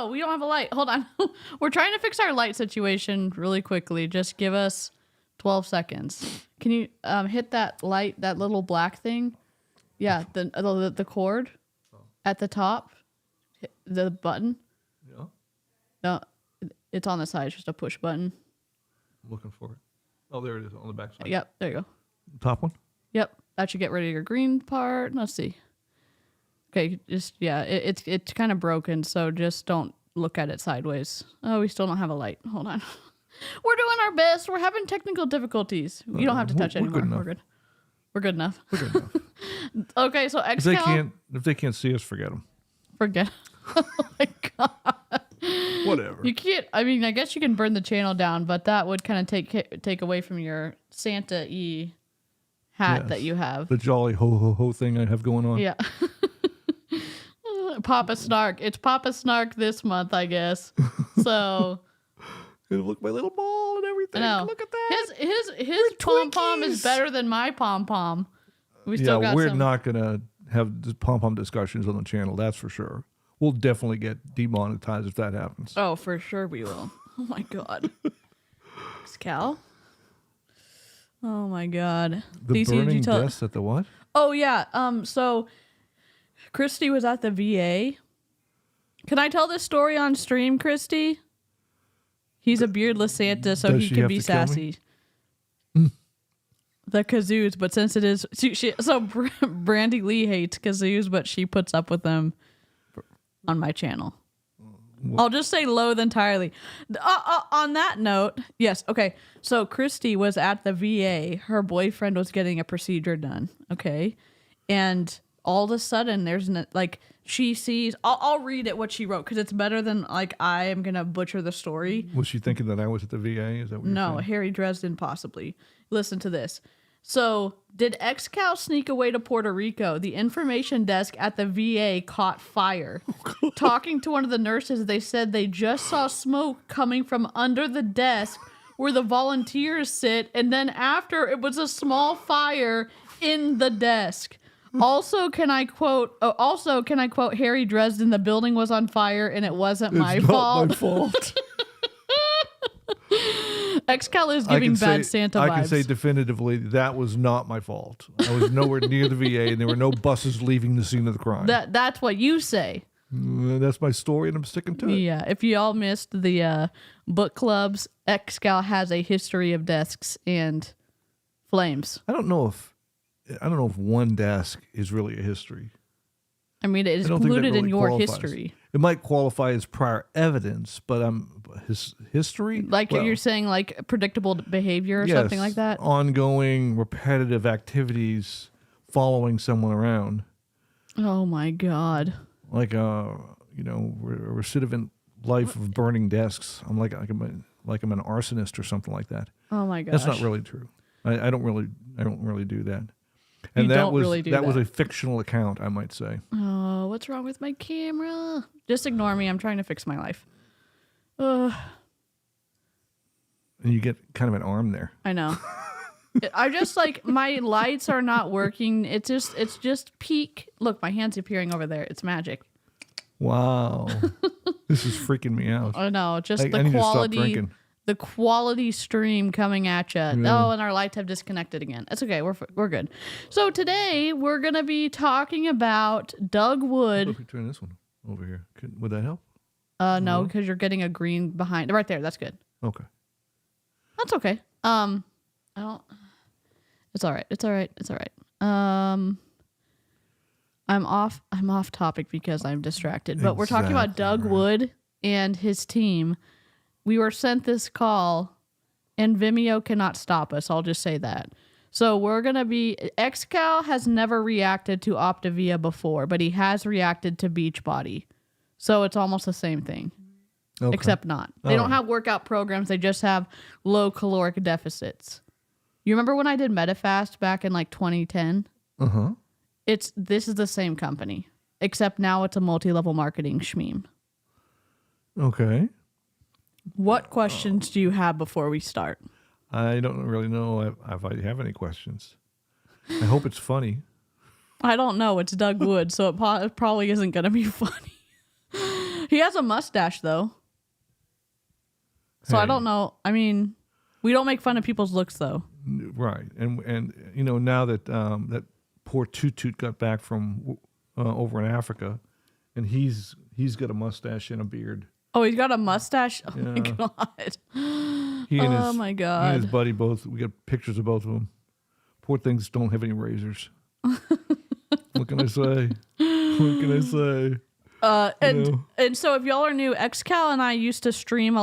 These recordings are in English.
Oh, we don't have a light. Hold on. We're trying to fix our light situation really quickly. Just give us 12 seconds. Can you hit that light, that little black thing? Yeah, the cord at the top. Hit the button. Yeah. No, it's on the side. It's just a push button. I'm looking for it. Oh, there it is on the back side. Yep, there you go. Top one? Yep, that should get rid of your green part. Let's see. Okay, just, yeah, it's kind of broken, so just don't look at it sideways. Oh, we still don't have a light. Hold on. We're doing our best. We're having technical difficulties. You don't have to touch anymore. We're good. We're good enough. We're good enough. Okay, so XCal. If they can't see us, forget them. Forget. Oh my God. Whatever. You can't. I mean, I guess you can burn the channel down, but that would kind of take away from your Santa-y hat that you have. The jolly ho ho ho thing I have going on. Yeah. Papa Snark. It's Papa Snark this month, I guess. So. Look, my little ball and everything. Look at that. His pom pom is better than my pom pom. We're not gonna have pom pom discussions on the channel. That's for sure. We'll definitely get demonetized if that happens. Oh, for sure we will. Oh my God. Cal. Oh my God. The burning desk at the what? Oh yeah. So Christy was at the VA. Can I tell this story on stream, Christy? He's a beardless Santa, so he can be sassy. The kazoos, but since it is... So Brandy Lee hates kazoos, but she puts up with them on my channel. I'll just say loathe entirely. On that note, yes, okay. So Christy was at the VA. Her boyfriend was getting a procedure done, okay? And all of a sudden, there's she sees... I'll read it, what she wrote, because it's better than, I am going to butcher the story. Was she thinking that I was at the VA? Is that what you're saying? Harry Dresden, possibly. Listen to this. So, did XCal sneak away to Puerto Rico? The information desk at the VA caught fire. Talking to one of the nurses, they said they just saw smoke coming from under the desk where the volunteers sit, and then after, it was a small fire in the desk. Also, can I quote Harry Dresden? The building was on fire, and it wasn't my fault. My fault. XCal is giving bad Santa vibes. I can say definitively that was not my fault. I was nowhere near the VA, and there were no buses leaving the scene of the crime. That's what you say. That's my story, and I'm sticking to it. Yeah. If you all missed the book clubs, XCal has a history of desks and flames. I don't know if one desk is really a history. I mean, it is included really in your history. It might qualify as prior evidence, but his history? You're saying predictable behavior or something like that? Ongoing, repetitive activities following someone around. Oh, my God. Like, a recidivant life of burning desks. I'm like I'm an arsonist or something like that. Oh, my gosh. That's not really true. I don't really do that. And that was a fictional account, I might say. Oh, what's wrong with my camera? Just ignore me. I'm trying to fix my life. And you get kind of an arm there. I know. I just my lights are not working. It's just peak. Look, my hand's appearing over there. It's magic. Wow. This is freaking me out. I know. Just I the need quality. To stop drinking. The quality stream coming at you. Yeah. Oh, and our lights have disconnected again. It's okay. We're good. So today we're going to be talking about Doug Wood. What if we turn this one over here? Would that help? No, because you're getting a green behind. Right there. That's good. Okay. That's okay. I don't. It's all right. It's all right. It's all right. I'm off topic because I'm distracted. But we're talking about Doug Wood and his team. We were sent this call, and Vimeo cannot stop us. I'll just say that. So we're going to be... XCal has never reacted to Optavia before, but he has reacted to Beachbody. So it's almost the same thing, except not. They don't have workout programs. They just have low caloric deficits. You remember when I did MetaFast back in 2010? Uh-huh. This is the same company, except now it's a multi-level marketing schmeme. Okay. What questions do you have before we start? I don't really know if I have any questions. I hope it's funny. I don't know. It's Doug Wood, so it probably isn't going to be funny. He has a mustache though. So I Hey. don't know. I mean, we don't make fun of people's looks though. Right, and now that that poor Toot Toot got back from over in Africa, and he's got a mustache and a beard. Oh, he's got a mustache. Oh my Yeah. god. He and Oh his, my He and god. his buddy both. We got pictures of both of them. Poor things don't have any razors. What can I say? What can I say? And so if y'all are new, XCal and I used to stream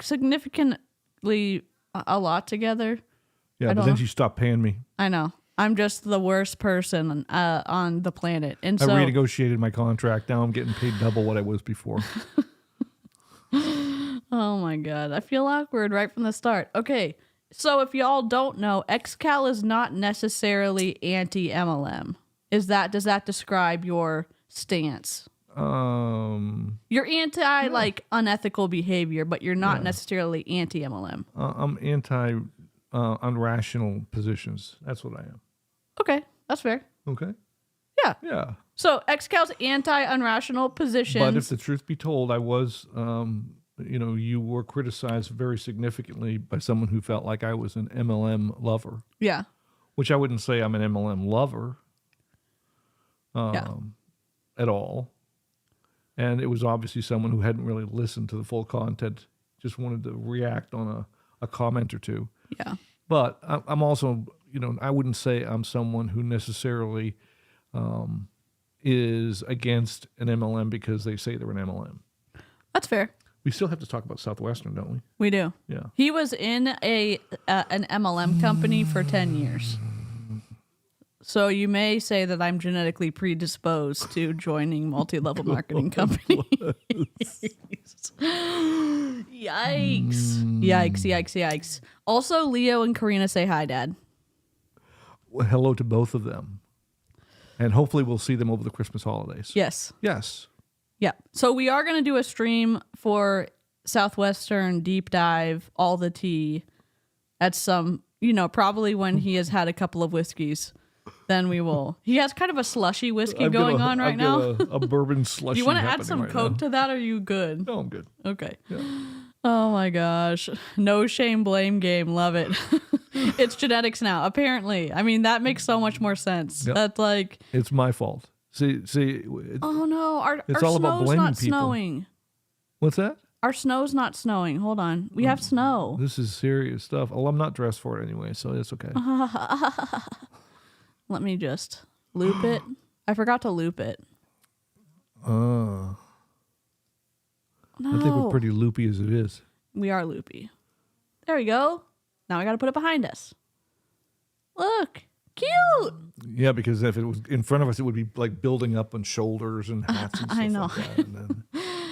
significantly a lot together. Yeah, but don't then know. she stopped paying me. I know. I'm just the worst person on the planet. And I so renegotiated my contract. Now I'm getting paid double what I was before. oh my god, I feel awkward right from the start. Okay. So if y'all don't know, XCal is not necessarily anti-MLM. Does that describe your stance? You're anti like unethical behavior, but you're not necessarily anti-MLM. I'm anti unrational positions. That's what I am. Okay, that's fair. Okay. Yeah. Yeah. So XCal's anti-unrational positions. But if the truth be told, I was, you were criticized very significantly by someone who felt like I was an MLM lover, yeah. which I wouldn't say I'm an MLM lover at all. And it was obviously someone who hadn't really listened to the full content, just wanted to react on a comment or two. Yeah. But I'm also, I wouldn't say I'm someone who necessarily is against an MLM because they say they're an MLM. That's fair. We still have to talk about Southwestern, don't we? We do. Yeah. He was in an MLM company for 10 years. So you may say that I'm genetically predisposed to joining multi-level marketing companies. Yikes. Also, Leo and Karina say hi, Dad. Well, hello to both of them. And hopefully we'll see them over the Christmas holidays. Yes. Yes. Yeah. So we are going to do a stream for Southwestern Deep Dive, all the tea at some, probably when he has had a couple of whiskeys. Then we will. He has kind of a slushy whiskey going on right now. A bourbon slushy. You want to add happening some right Coke now. to that? Or are you good? No, I'm good. Okay. Yeah. Oh my gosh. No shame, blame game. Love it. It's genetics now, apparently. I mean, that makes so much more sense. Yep. That's like, It's my fault. See. oh no, our It's all about snow's blaming not people. snowing. What's that? Our snow's not snowing. Hold on. We have snow. This is serious stuff. Well, I'm not dressed for it anyway, so it's okay. Let me just loop it. I forgot to loop it. No. I think we're pretty loopy as it is. We are loopy. There we go. Now I got to put it behind us. Look. Cute. Yeah, because if it was in front of us, it would be like building up on shoulders and hats and stuff I know. like that.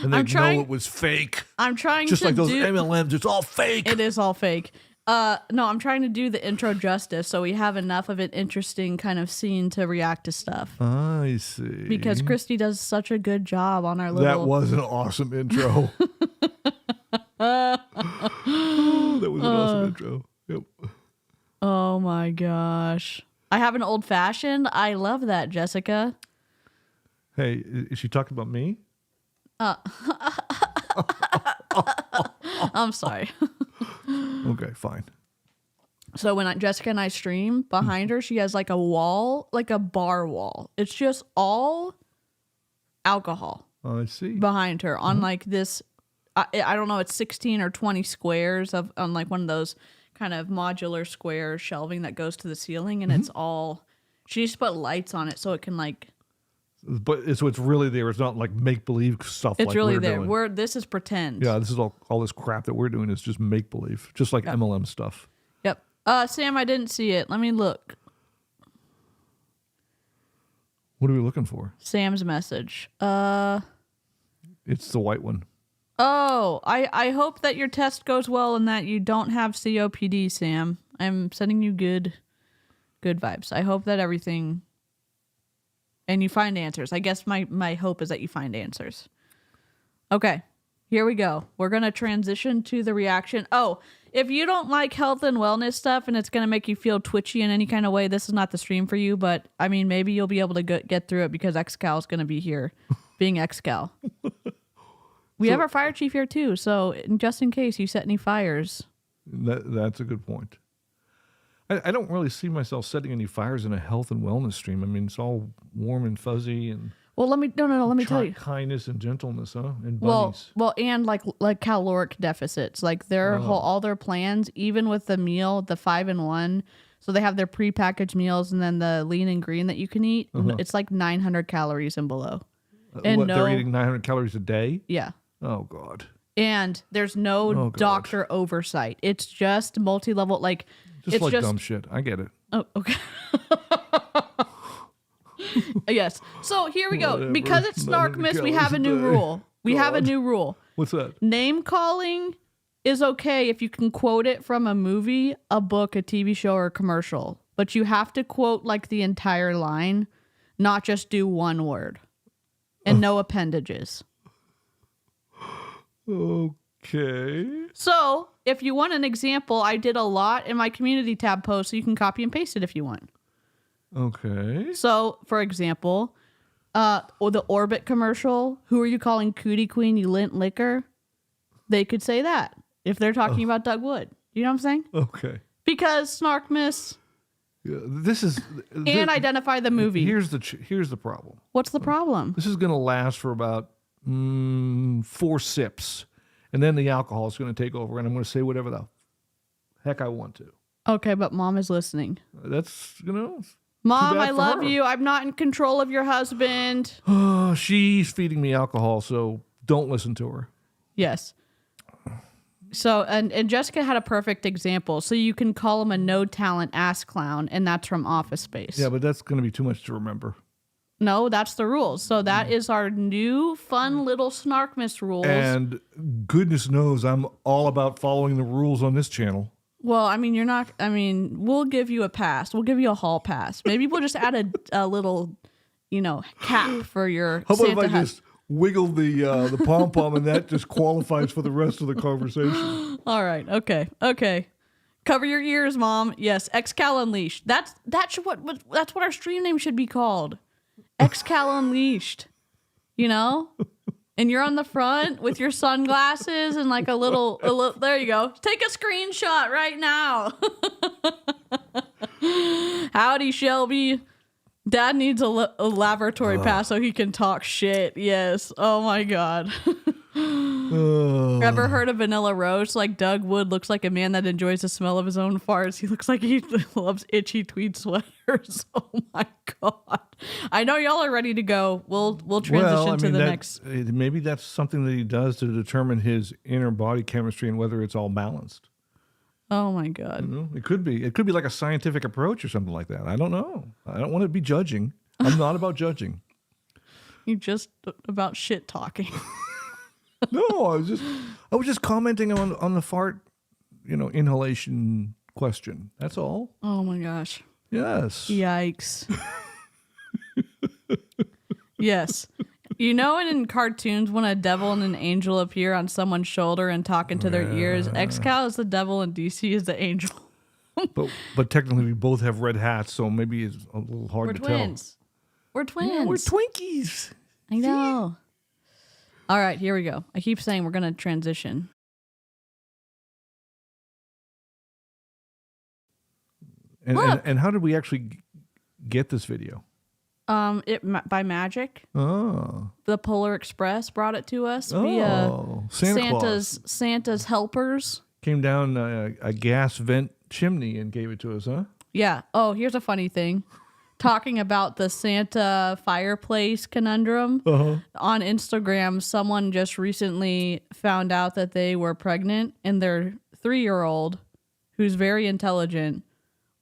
And they'd know it was fake. I'm trying Just to like those do... MLMs, it's all fake. It is all fake. No, I'm trying to do the intro justice so we have enough of an interesting kind of scene to react to stuff. I see. Because Christy does such a good job on our little... That was an awesome intro. That was an awesome intro. Yep. Oh my gosh. I have an old fashioned. I love that, Jessica. Hey, is she talking about me? I'm sorry. Okay, fine. So when Jessica and I stream, behind her, she has like a wall, like a bar wall. It's just all alcohol I see. behind her on like this, I don't know, it's 16 or 20 squares on like one of those kind of modular square shelving that goes to the ceiling. And it's all, she just put lights on it so it can like. But it's really there. It's not like make-believe stuff It's like really we're there. doing. This is pretend. Yeah, this is all this crap that we're doing is just make-believe, just like MLM stuff. Yep. Sam, I didn't see it. Let me look. What are we looking for? Sam's message. It's the white one. Oh, I hope that your test goes well and that you don't have COPD, Sam. I'm sending you good vibes. I hope that everything... And you find answers. I guess my hope is that you find answers. Okay, here we go. We're going to transition to the reaction. Oh, if you don't like health and wellness stuff and it's going to make you feel twitchy in any kind of way, this is not the stream for you. But, I mean, maybe you'll be able to get through it because XCal is going to be here being XCal. We have our fire chief here too, so just in case you set any fires. That's a good point. I don't really see myself setting any fires in a health and wellness stream. I mean, it's all warm and fuzzy and well, let me tell you. Kindness and gentleness, huh? And bunnies. Well, and like caloric deficits, like all their plans, even with the meal, the 5-in-1. So they have their prepackaged meals and then the lean and green that you can eat. It's like 900 calories and below. And they're eating 900 calories a day? Yeah. Oh God. And there's no doctor oversight. It's just multi-level, like just dumb shit. I get it. Oh, okay. Yes. So here we go. Whatever. Because it's Snarkmas, we have a new rule. We have a new rule. What's that? Name calling is okay if you can quote it from a movie, a book, a TV show, or a commercial. But you have to quote like the entire line, not just do one word. And no appendages. Okay. So, if you want an example, I did a lot in my community tab post, so you can copy and paste it if you want. Okay. So, for example, or the Orbit commercial, who are you calling Cootie Queen, you lint liquor? They could say that if they're talking about Doug Wood. You know what I'm saying? Okay. Because Snarkmas and identify the movie. Here's the problem. What's the problem? This is going to last for about 4 sips, and then the alcohol is going to take over, and I'm going to say whatever the heck I want to. Okay, but Mom is listening. That's Mom, I love you. I'm not in control of your husband. Oh, she's feeding me alcohol, so don't listen to her. Yes. So, and Jessica had a perfect example. So you can call him a no talent ass clown, and that's from Office Space. Yeah, but that's going to be too much to remember. No, that's the rules. So that is our new fun little Snarkmas rules. And goodness knows I'm all about following the rules on this channel. Well, I mean, we'll give you a pass. We'll give you a hall pass. Maybe we'll just add a little, cap for your How about Santa if I just wiggle the pom-pom and that just qualifies for the rest of the conversation? All right. Okay. Cover your ears, Mom. Yes, Excal Unleashed. That's what our stream name should be called. Excal Unleashed. And you're on the front with your sunglasses and like a little there you go. Take a screenshot right now. Howdy, Shelby. Dad needs a laboratory pass so he can talk shit. Yes. Oh my God. Ever heard of Vanilla Rose? Like Doug Wood looks like a man that enjoys the smell of his own farts. He looks like he loves itchy tweed sweaters. Oh my God. I know y'all are ready to go. We'll transition to the next. Maybe that's something that he does to determine his inner body chemistry and whether it's all balanced. Oh my God. It could be. It could be like a scientific approach or something like that. I don't know. I don't want to be judging. I'm not about judging. You're just about shit talking. No, I was just commenting on the fart, inhalation question. That's all. Oh my gosh. Yes. Yikes. Yes. In cartoons when a devil and an angel appear on someone's shoulder and talk into their ears, Excal is the devil and DC is the angel. but technically we both have red hats, so maybe it's a little hard to tell. We're twins. Yeah, we're Twinkies. I know. See? All right, here we go. I keep saying we're going to transition. And how did we actually get this video? By magic. Oh. The Polar Express brought it to us via Santa's helpers. Came down a gas vent chimney and gave it to us, huh? Yeah. Oh, here's a funny thing. Talking about the Santa fireplace conundrum. On Instagram, someone just recently found out that they were pregnant and their 3-year-old, who's very intelligent,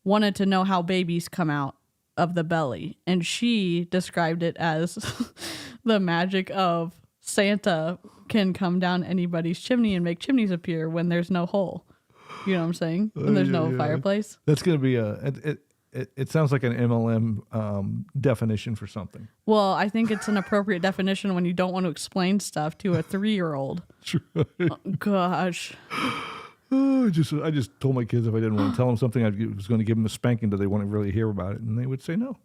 wanted to know how babies come out of the belly. And she described it as the magic of Santa can come down anybody's chimney and make chimneys appear when there's no hole. You know what I'm saying? When there's no fireplace. That's going to be it sounds like an MLM definition for something. Well, I think it's an appropriate definition when you don't want to explain stuff to a 3-year-old. Right. Oh, gosh. I just told my kids if I didn't want to tell them something, I was going to give them a spanking. Do they want to really hear about it? And they would say no.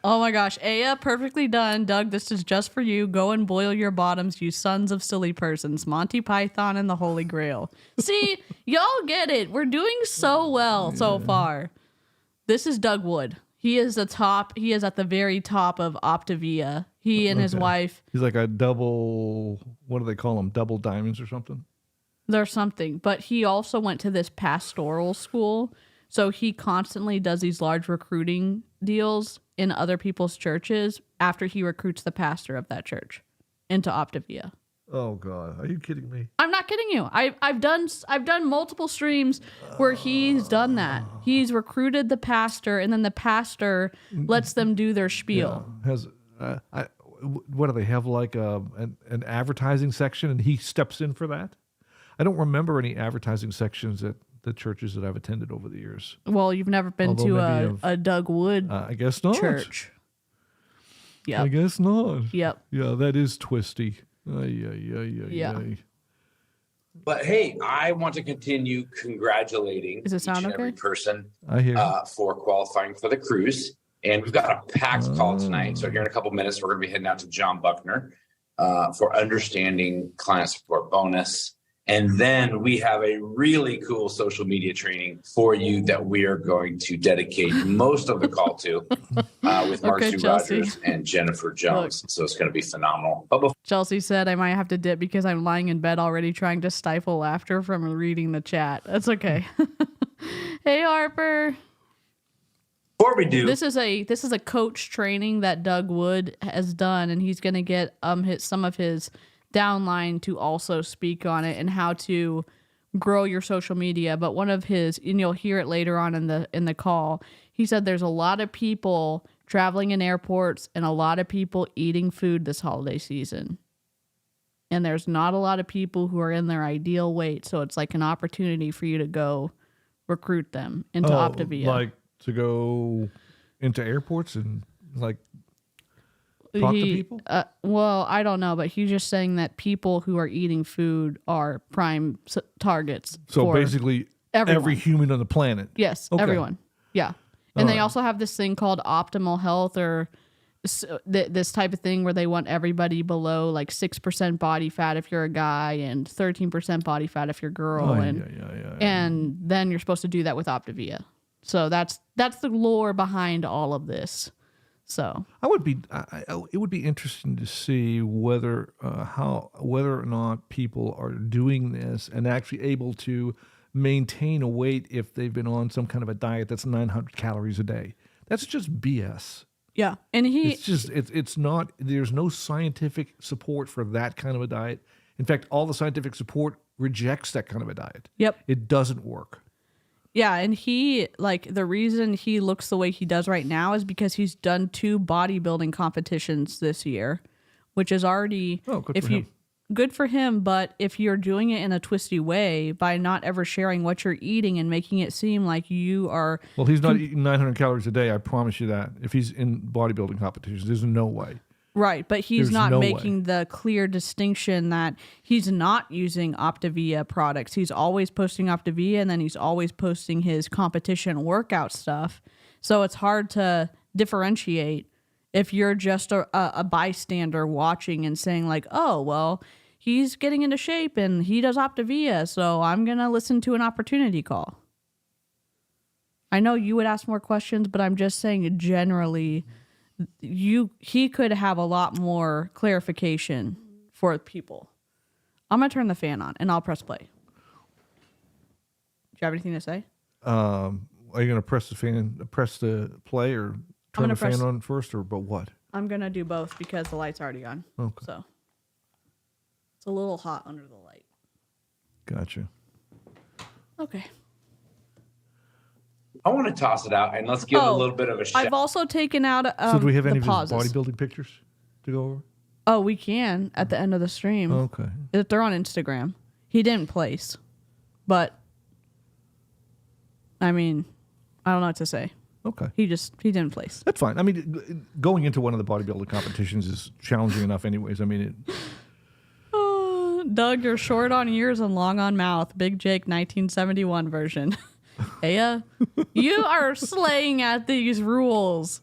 Oh my gosh. Aya, perfectly done. Doug, this is just for you. Go and boil your bottoms, you sons of silly persons. Monty Python and the Holy Grail. See, y'all get it. We're doing so well so far. This is Doug Wood. He is at the very top of Optavia. He and his wife. He's like a double, what do they call them? Double diamonds or something? There's something. But he also went to this pastoral school. So he constantly does these large recruiting deals in other people's churches after he recruits the pastor of that church into Optavia. Oh God, are you kidding me? I'm not kidding you. I've done multiple streams where he's done that. He's recruited the pastor, and then the pastor lets them do their spiel. Yeah. What do they have, like an advertising section, and he steps in for that? I don't remember any advertising sections at the churches that I've attended over the years. Well, you've never been to a Doug Wood I guess not. church. Yeah. I guess not. Yep. Yeah, that is twisty. Yeah. But hey, I want to continue congratulating Does it sound each and okay? every person I hear you. for qualifying for the cruise. And we've got a packed call tonight. So here in a couple minutes, we're going to be heading out to John Buckner for understanding client support bonus. And then we have a really cool social media training for you that we are going to dedicate most of the call to with Mark Okay, Sue Chelsea. Rogers and Jennifer Jones. So it's going to be phenomenal. But before Chelsea said I might have to dip because I'm lying in bed already trying to stifle laughter from reading the chat. That's okay. Hey, Harper. we do, This is a coach training that Doug Wood has done, and he's going to get some of his downline to also speak on it and how to grow your social media. But one of his, and you'll hear it later on in the call, he said there's a lot of people traveling in airports and a lot of people eating food this holiday season. And there's not a lot of people who are in their ideal weight, so it's like an opportunity for you to go recruit them into Optavia. Like to go into airports and like talk to people? Well, I don't know, but he's just saying that people who are eating food are prime targets. So for basically, everyone. every human on the planet. Yes, Okay. everyone. Yeah. And they also have this thing called optimal health, or this type of thing where they want everybody below like 6% body fat if you're a guy and 13% body fat if you're a girl. And then you're supposed to do that with Optavia. So that's the lore behind all of this. So it would be interesting to see whether or not people are doing this and actually able to maintain a weight if they've been on some kind of a diet that's 900 calories a day. That's just BS. yeah, and It's not. There's no scientific support for that kind of a diet. In fact, all the scientific support rejects that kind of a diet. Yep. It doesn't work. Yeah, and the reason he looks the way he does right now is because he's done 2 bodybuilding competitions this year, which is already good for him. But if you're doing it in a twisty way by not ever sharing what you're eating and making it seem like you are, Well, he's not eating 900 calories a day. I promise you that. If he's in bodybuilding competitions, there's no way. right, but he's There's not no making the clear distinction that he's not using Optavia products. He's always posting Optavia, and then he's always posting his competition workout stuff. So it's hard to differentiate if you're just a bystander watching and saying like, oh, well, he's getting into shape and he does Optavia, so I'm going to listen to an opportunity call. I know you would ask more questions, but I'm just saying generally he could have a lot more clarification for people. I'm going to turn the fan on and I'll press play. Do you have anything to say? Are you going to press the play, or turn the fan on first, or but what? I'm going to do both because the light's already on. Okay. So it's a little hot under the light. Gotcha. Okay. I want to toss it out and let's give a little bit of a shout. I've also taken out So do we have any of his pauses. bodybuilding pictures to go over? Oh, we can at the end of the stream. Okay. If they're on Instagram. He didn't place. But I mean, I don't know what to say. Okay. He didn't place. That's fine. I mean, going into one of the bodybuilding competitions is challenging enough anyways. I mean, Doug, you're short on ears and long on mouth. Big Jake 1971 version. Aya, you are slaying at these rules.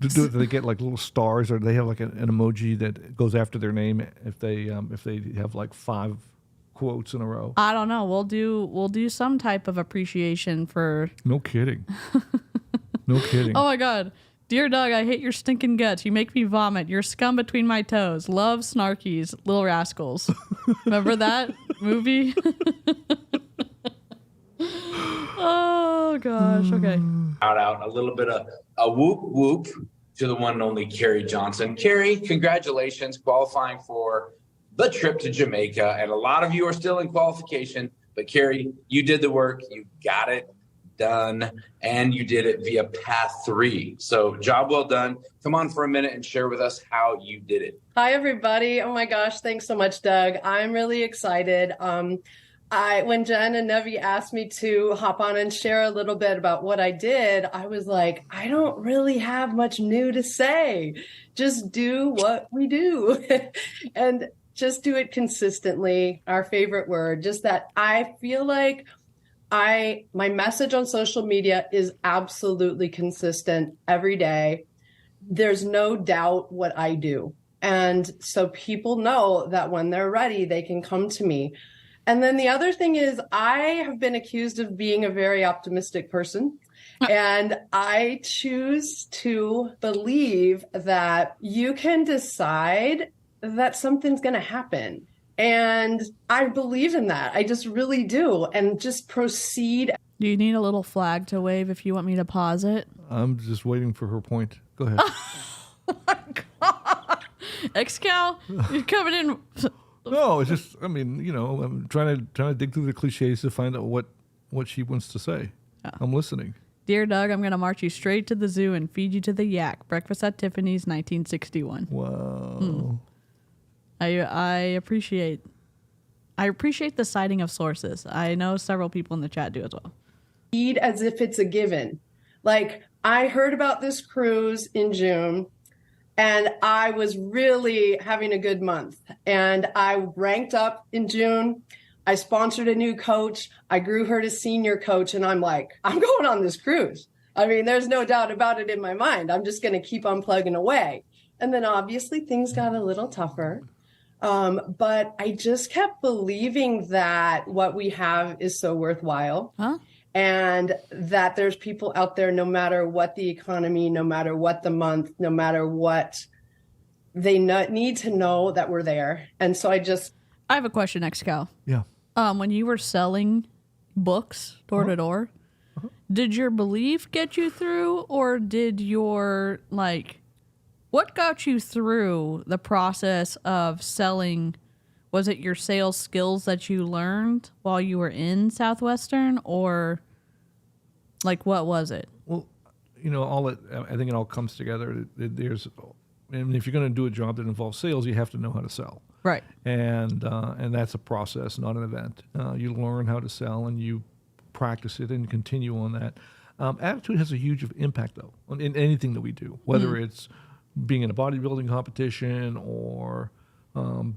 Do they get like little stars, or do they have like an emoji that goes after their name if they have like 5 quotes in a row? I don't know. We'll do some type of appreciation for. No kidding. No kidding. Oh my God. Dear Doug, I hate your stinking guts. You make me vomit. You're scum between my toes. Love Snarkies, Little Rascals. Remember that movie? Oh gosh. Okay. Out a little bit of a whoop whoop to the one and only Carrie Johnson. Carrie, congratulations qualifying for the trip to Jamaica. And a lot of you are still in qualification, but Carrie, you did the work. You got it done, and you did it via path 3. So job well done. Come on for a minute and share with us how you did it. Hi, everybody. Oh my gosh. Thanks so much, Doug. I'm really excited. When Jen and Nevi asked me to hop on and share a little bit about what I did, I was like, I don't really have much new to say. Just do what we do and just do it consistently. Our favorite word, just that I feel like my message on social media is absolutely consistent every day. There's no doubt what I do. And so people know that when they're ready, they can come to me. And then the other thing is I have been accused of being a very optimistic person. And I choose to believe that you can decide that something's going to happen. And I believe in that. I just really do. And just proceed. Do you need a little flag to wave if you want me to pause it? I'm just waiting for her point. Go ahead. Oh my God. Excal, you're coming in. No, it's just, I mean, I'm trying to dig through the cliches to find out what she wants to say. Yeah. I'm listening. Dear Doug, I'm going to march you straight to the zoo and feed you to the yak. Breakfast at Tiffany's, 1961. Wow. I appreciate the citing of sources. I know several people in the chat do as well. As if it's a given. Like, I heard about this cruise in June, and I was really having a good month. And I ranked up in June. I sponsored a new coach. I grew her to senior coach. And I'm like, I'm going on this cruise. I mean, there's no doubt about it in my mind. I'm just going to keep on plugging away. And then obviously things got a little tougher. But I just kept believing that what we have is so worthwhile. Huh? And that there's people out there, no matter what the economy, no matter what the month, no matter what, they need to know that we're there. And so I have a question, Excal. Yeah. When you were selling books door to door, did your belief get you through, or did your, what got you through the process of selling? Was it your sales skills that you learned while you were in Southwestern, or what was it? Well, I think it all comes together. And if you're going to do a job that involves sales, you have to know how to sell. Right. And that's a process, not an event. You learn how to sell and you practice it and continue on that. Attitude has a huge impact, though, in anything that we do, whether it's being in a bodybuilding competition or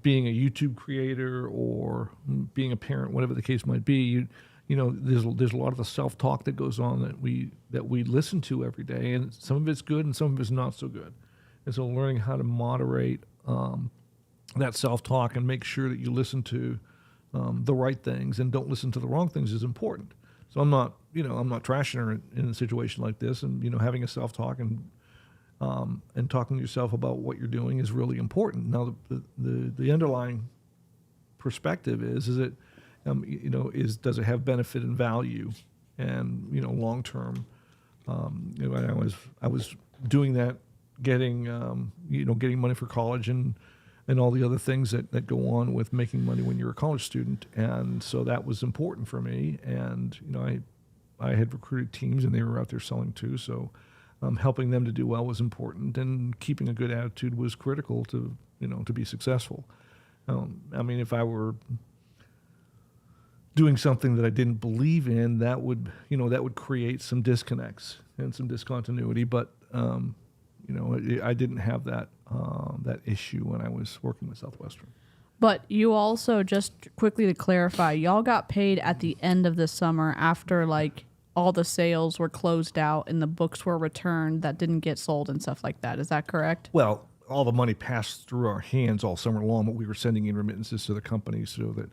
being a YouTube creator or being a parent, whatever the case might be. There's a lot of the self-talk that goes on that we listen to every day, and some of it's good and some of it's not so good. And so learning how to moderate that self-talk and make sure that you listen to the right things and don't listen to the wrong things is important. So I'm not trashing her in a situation like this, and having a self-talk and talking to yourself about what you're doing is really important. Now, the underlying perspective is it, does it have benefit and value, and long term. I was doing that, getting money for college and all the other things that go on with making money when you're a college student, and so that was important for me. And I had recruited teams, and they were out there selling too, so. Helping them to do well was important, and keeping a good attitude was critical to be successful. If I were doing something that I didn't believe in, that would create some disconnects and some discontinuity. But I didn't have that issue when I was working with Southwestern. But you also, just quickly to clarify, y'all got paid at the end of the summer after all the sales were closed out and the books were returned that didn't get sold and stuff like that. Is that correct? Well, all the money passed through our hands all summer long, but we were sending in remittances to the company so that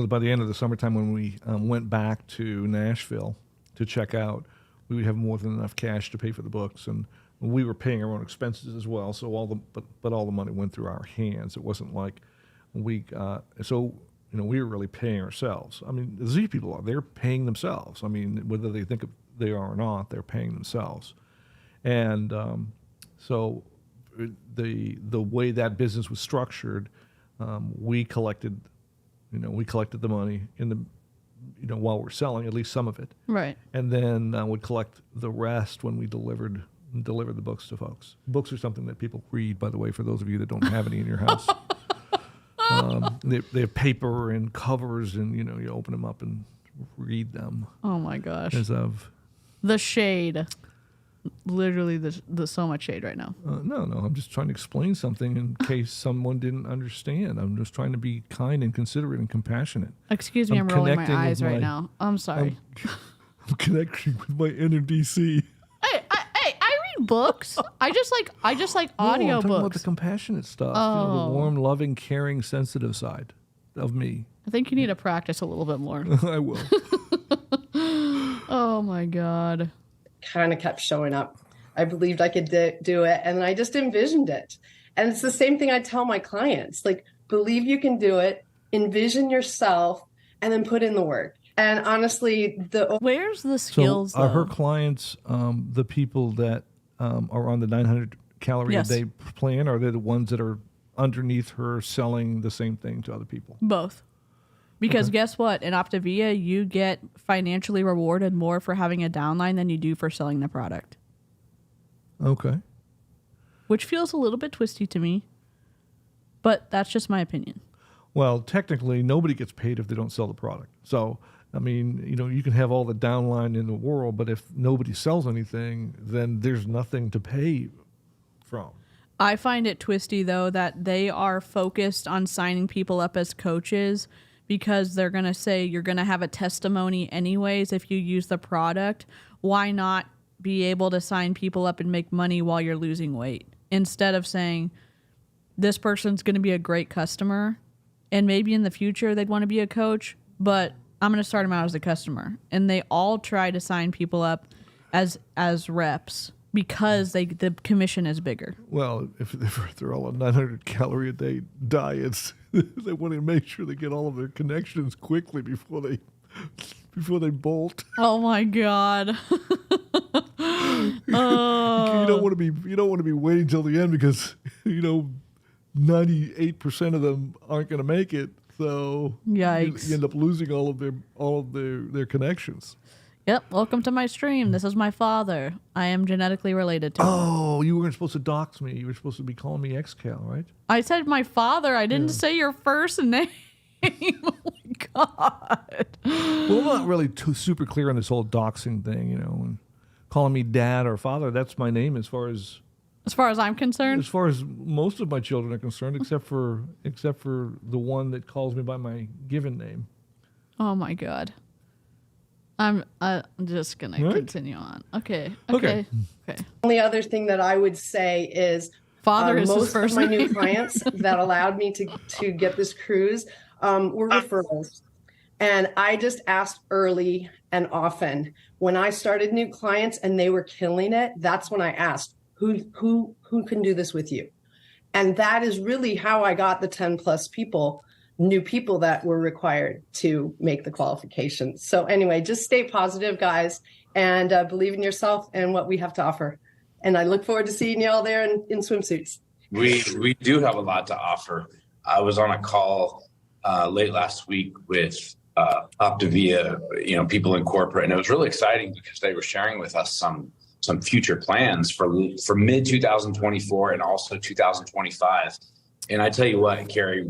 by the end of the summertime, when we went back to Nashville to check out, we would have more than enough cash to pay for the books, and we were paying our own expenses as well. So all the money went through our hands. It wasn't like we were really paying ourselves. I mean, the Z people they're paying themselves. I mean, whether they think they are or not, they're paying themselves, and so the way that business was structured, we collected the money in the while we're selling, at least some of it, Right. and then would collect the rest when we delivered the books to folks. Books are something that people read, by the way, for those of you that don't have any in your house. They have paper and covers, and you open them up and read them. Oh my gosh. As of the shade. Literally, the so much shade right now. No, I'm just trying to explain something in case someone didn't understand. I'm just trying to be kind and considerate and compassionate. Excuse me, I'm rolling my eyes right now. I'm sorry. I'm connecting with my inner DC. Hey, I read books. I just like audio I'm talking books. about the compassionate stuff. The warm, loving, caring, sensitive side of me. I think you need to practice a little bit more. I will. Oh my God. Kind of kept showing up. I believed I could do it, and I just envisioned it. And it's the same thing I tell my clients, like, believe you can do it, envision yourself, and then put in the work. And honestly, where's the skills? So are her clients the people that are on the 900 calorie Yes. a day plan, or are they the ones that are underneath her selling the same thing to other people? Both. Because guess what? In Optavia, you get financially rewarded more for having a downline than you do for selling the product. Okay. Which feels a little bit twisty to me, but that's just my opinion. Well, technically, nobody gets paid if they don't sell the product. So, I mean, you can have all the downline in the world, but if nobody sells anything, then there's nothing to pay from. I find it twisty, though, that they are focused on signing people up as coaches because they're going to say you're going to have a testimony anyways if you use the product. Why not be able to sign people up and make money while you're losing weight? Instead of saying, this person's going to be a great customer, and maybe in the future they'd want to be a coach, but I'm going to start them out as a customer. And they all try to sign people up as reps because the commission is bigger. Well, if they're all on 900 calorie a day diets, they want to make sure they get all of their connections quickly before they bolt. Oh my God. You don't want to be waiting till the end because 98% of them aren't going to make it. So Yikes. You end up losing all of their connections. Yep. Welcome to my stream. This is my father. I am genetically related to him. Oh, you weren't supposed to dox me. You were supposed to be calling me XCal, right? I said my father. I didn't say your first name. Oh my God. Well, I'm not really super clear on this whole doxing thing, and calling me dad or father. That's my name as far as I'm concerned. As far as most of my children are concerned, except for the one that calls me by my given name. Oh my God. I'm just gonna continue on. Okay. The only other thing that I would say is father is most his first of my name. new clients that allowed me to get this cruise were referrals. And I just asked early and often. When I started new clients and they were killing it, that's when I asked, who can do this with you? And that is really how I got the 10 plus new people that were required to make the qualification. So anyway, just stay positive, guys, and believe in yourself and what we have to offer. And I look forward to seeing you all there in swimsuits. We do have a lot to offer. I was on a call late last week with Optavia, people in corporate, and it was really exciting because they were sharing with us some future plans for mid 2024 and also 2025. And I tell you what, Carrie,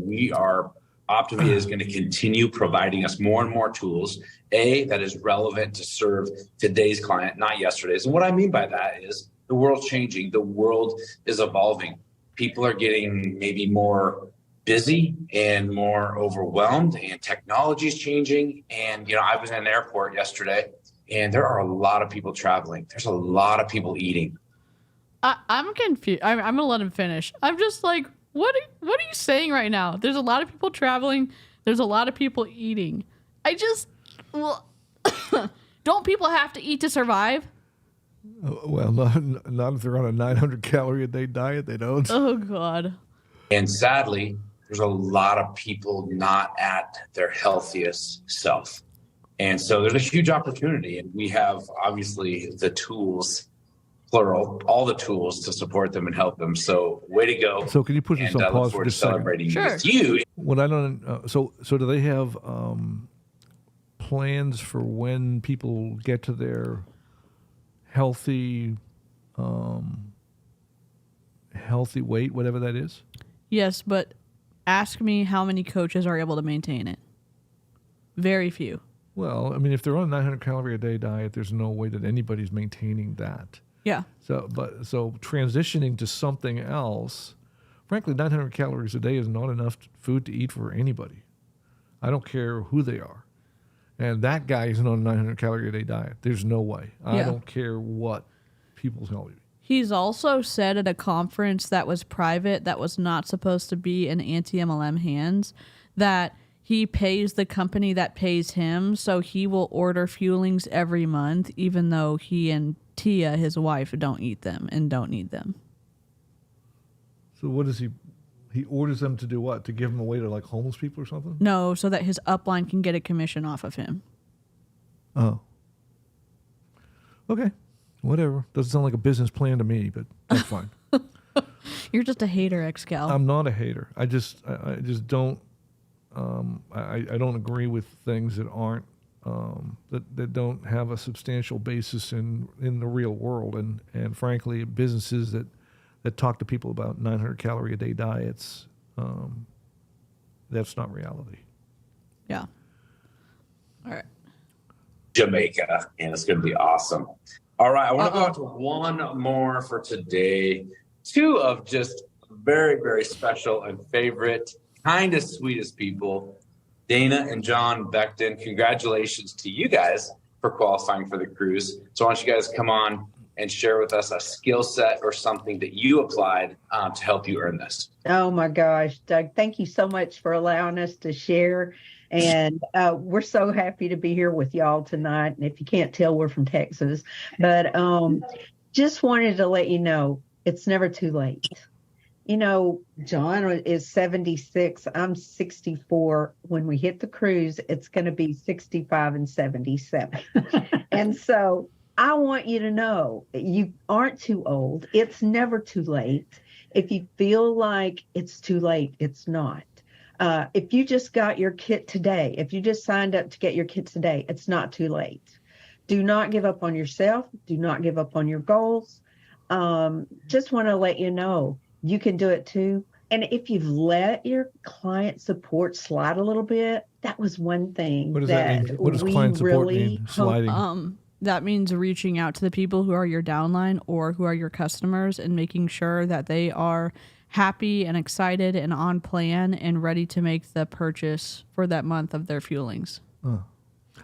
Optavia is going to continue providing us more and more tools, that is relevant to serve today's client, not yesterday's. And what I mean by that is the world's changing. The world is evolving. People are getting maybe more busy and more overwhelmed, and technology is changing. And, I was in an airport yesterday, and there are a lot of people traveling. There's a lot of people eating. I'm confused. I'm gonna let him finish. I'm just like, what are you saying right now? There's a lot of people traveling. There's a lot of people eating. Don't people have to eat to survive? Well, not if they're on a 900 calorie a day diet. They don't. Oh God. And sadly, there's a lot of people not at their healthiest self. And so there's a huge opportunity. And we have obviously the tools, plural, all the tools to support them and help them. So way to go. So can you put this on look pause for forward to just a second? celebrating Sure. with you. What I don't. So do they have plans for when people get to their healthy weight, whatever that is? Yes, but ask me how many coaches are able to maintain it. Very few. Well, I mean, if they're on a 900 calorie a day diet, there's no way that anybody's maintaining that. Yeah. So transitioning to something else, frankly, 900 calories a day is not enough food to eat for anybody. I don't care who they are. And that guy isn't on a 900 calorie a day diet. There's no way. I don't care what people tell you. He's also said at a conference that was private, that was not supposed to be in anti-MLM hands, that he pays the company that pays him, so he will order fuelings every month, even though he and Tia, his wife, don't eat them and don't need them. So what does he orders them to do what? To give them away to like homeless people or something? No, so that his upline can get a commission off of him. Oh. Okay. Whatever. Doesn't sound like a business plan to me, but that's fine. You're just a hater, Excal. I'm not a hater. I just don't I don't agree with things that aren't that don't have a substantial basis in the real world, and frankly businesses that talk to people about 900 calorie a day diets, that's not reality. Yeah. All right. Jamaica, and it's going to be awesome. All right, I want to go out to one more for today. Two of just very, very special and favorite, kind of sweetest people, Dana and John Beckton. Congratulations to you guys for qualifying for the cruise. So why don't you guys come on and share with us a skill set or something that you applied to help you earn this. Oh my gosh, Doug, thank you so much for allowing us to share. And we're so happy to be here with y'all tonight. And if you can't tell, we're from Texas. But just wanted to let you know, it's never too late. You know, John is 76. I'm 64. When we hit the cruise, it's going to be 65 and 77. And so I want you to know you aren't too old. It's never too late. If you feel like it's too late, it's not. If you just got your kit today, if you just signed up to get your kit today, it's not too late. Do not give up on yourself. Do not give up on your goals. Just want to let you know you can do it too. And if you've let your client support slide a little bit, that was one thing. What does that mean? What does client support mean? Sliding? That means reaching out to the people who are your downline or who are your customers and making sure that they are happy and excited and on plan and ready to make the purchase for that month of their fuelings. How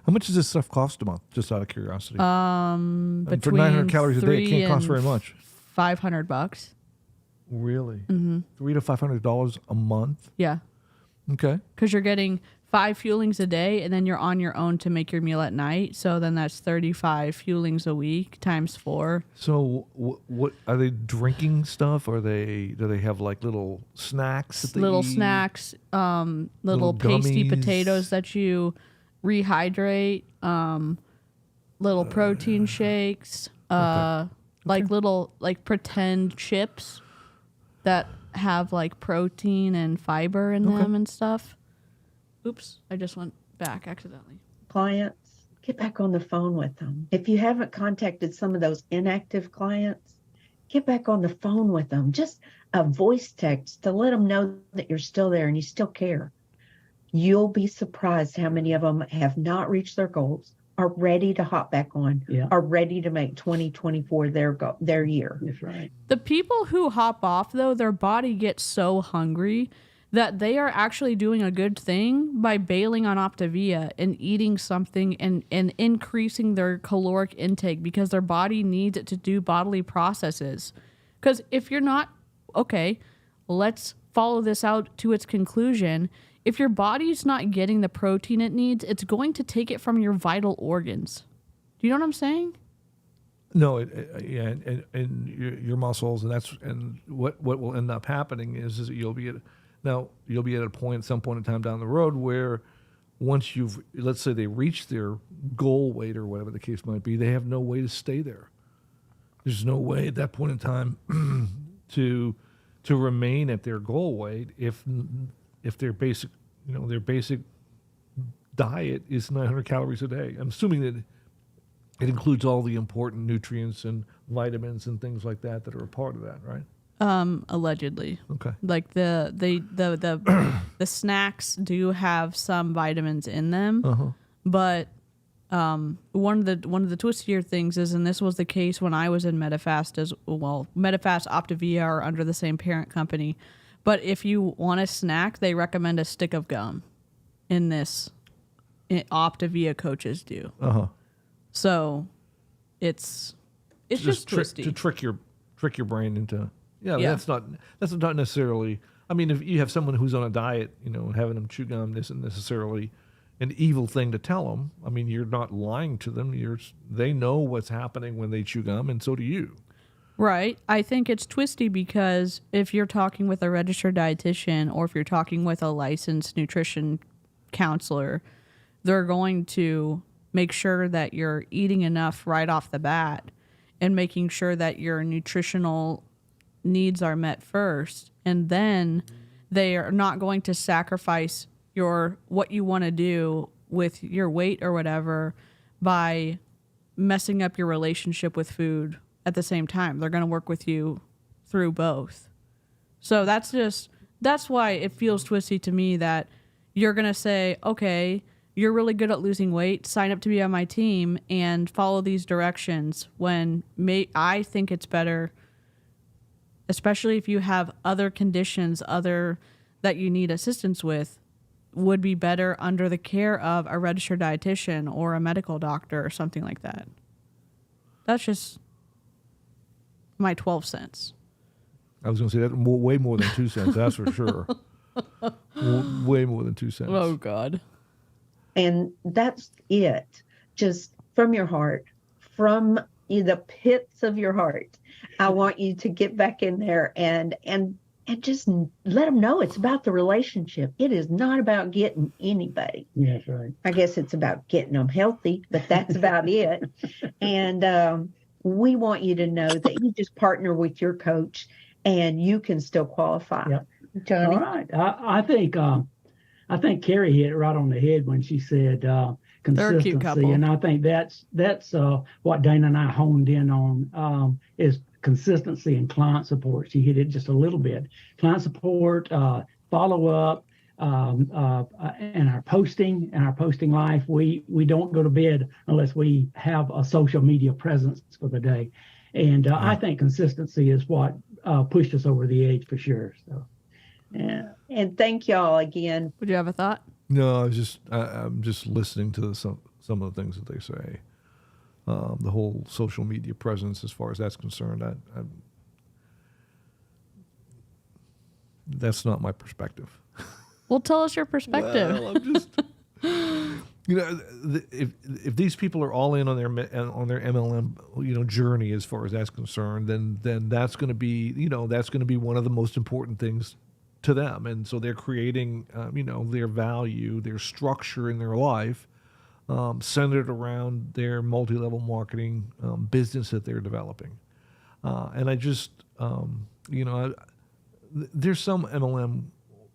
much does this stuff cost a month? Just out of curiosity. Between for 900 calories a day, it can't cost very much. $500. Really? $300 to $500 a month? Yeah. Okay. Because you're getting 5 fuelings a day, and then you're on your own to make your meal at night. So then that's 35 fuelings a week times 4. So what are they drinking stuff? Or do they have like little snacks? That they little eat? snacks, little pasty gummies? potatoes that you rehydrate, little protein shakes, like little like pretend chips that have like protein and fiber in them and stuff. Oops, I just went back accidentally. Clients, get back on the phone with them. If you haven't contacted some of those inactive clients, get back on the phone with them. Just a voice text to let them know that you're still there and you still care. You'll be surprised how many of them have not reached their goals, are ready to hop back on, are ready to make 2024 their year. That's right. The people who hop off, though, their body gets so hungry that they are actually doing a good thing by bailing on Optavia and eating something and increasing their caloric intake because their body needs it to do bodily processes. Because if you're not, okay, let's follow this out to its conclusion. If your body's not getting the protein it needs, it's going to take it from your vital organs. Do you know what I'm saying? No, yeah, and your muscles, and what will end up happening is that you'll be at a point, some point in time down the road, where once let's say they reach their goal weight or whatever the case might be, they have no way to stay there. There's no way at that point in time to remain at their goal weight if their basic diet is 900 calories a day. I'm assuming that it includes all the important nutrients and vitamins and things like that are a part of that, right? Allegedly. Okay. Like the snacks do have some vitamins in them, but one of the twistier things is, and this was the case when I was in Medifast as well. Medifast, Optavia are under the same parent company, but if you want a snack, they recommend a stick of gum. Optavia coaches do. So it's just twisty to trick your brain into that's not necessarily. I mean, if you have someone who's on a diet, having them chew gum isn't necessarily an evil thing to tell them. I mean, you're not lying to them. They know what's happening when they chew gum, and so do you. Right. I think it's twisty because if you're talking with a registered dietitian or if you're talking with a licensed nutrition counselor, they're going to make sure that you're eating enough right off the bat and making sure that your nutritional needs are met first. And then they are not going to sacrifice what you want to do with your weight or whatever by messing up your relationship with food at the same time. They're going to work with you through both. So that's why it feels twisty to me that you're going to say, okay, you're really good at losing weight, sign up to be on my team and follow these directions, when I think it's better, especially if you have other conditions that you need assistance with, would be better under the care of a registered dietitian or a medical doctor or something like that. That's just my 12 cents. I was going to say that way more than 2 cents, that's for sure. Way more than 2 cents. Oh, God. And that's it. Just from your heart, from the pits of your heart, I want you to get back in there and just let them know it's about the relationship. It is not about getting anybody. Yeah, that's right. I guess it's about getting them healthy, but that's about it. And we want you to know that you just partner with your coach and you can still qualify. Yep. Tony? All right. I think Carrie hit it right on the head when she said They're a cute couple. consistency, and I think that's what Dana and I honed in on is consistency and client support. She hit it just a little bit. Client support, follow up, and our posting life. We don't go to bed unless we have a social media presence for the day, and I think consistency is what pushed us over the edge for sure. So. Yeah. And thank y'all again. Would you have a thought? No, I'm just listening to some of the things that they say. The whole social media presence, as far as that's concerned, that's not my perspective. Well, tell us your perspective. Well, I'm just, if these people are all in on their MLM, journey as far as that's concerned, then that's going to be, one of the most important things to them. And so they're creating, their value, their structure in their life, centered around their multi-level marketing business that they're developing. And I just, there's some MLM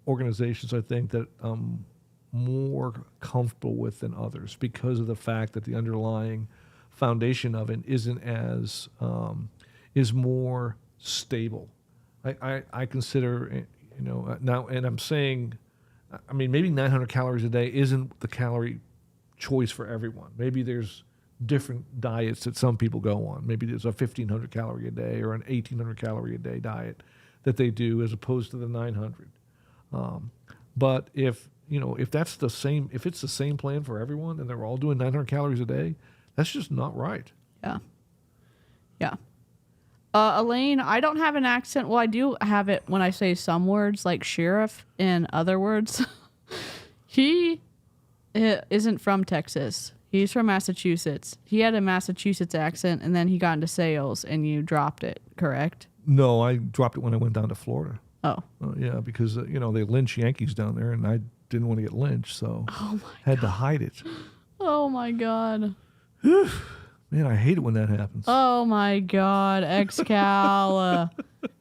organizations I think that I'm more comfortable with than others because of the fact that the underlying foundation of it isn't as, is more stable. I consider, now, and I'm saying, I mean, maybe 900 calories a day isn't the calorie choice for everyone. Maybe there's different diets that some people go on. Maybe there's a 1,500 calorie a day or an 1,800 calorie a day diet that they do as opposed to the 900. But if that's the same, if it's the same plan for everyone and they're all doing 900 calories a day, that's just not right. Yeah. Yeah. Elaine, I don't have an accent. Well, I do have it when I say some words like sheriff and other words. He isn't from Texas. He's from Massachusetts. He had a Massachusetts accent, and then he got into sales, and you dropped it, correct? No, I dropped it when I went down to Florida. Oh. Yeah, because, they lynch Yankees down there, and I didn't want to get lynched, so had to hide it. Oh, my God. Man, I hate it when that happens. Oh, my God. Excal.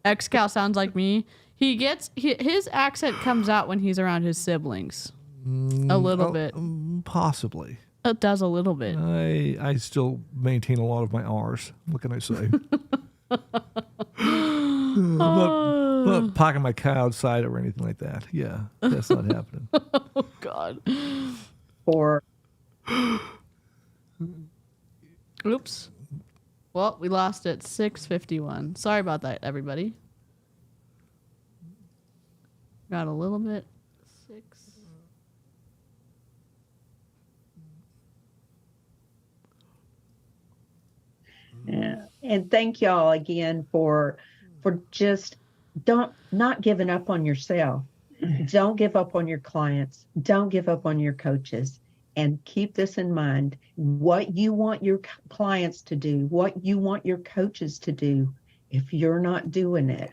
Excal sounds like me. His accent comes out when he's around his siblings. A little bit. Possibly. It does a little bit. I still maintain a lot of my R's. What can I say? I'm not parking my car outside or anything like that. Yeah, that's not happening. Oh, God. Oops. Well, we lost at 6:51. Sorry about that, everybody. Got a little bit. 6. Yeah. And thank y'all again for just not giving up on yourself. Don't give up on your clients. Don't give up on your coaches. And keep this in mind. What you want your clients to do, what you want your coaches to do, if you're not doing it,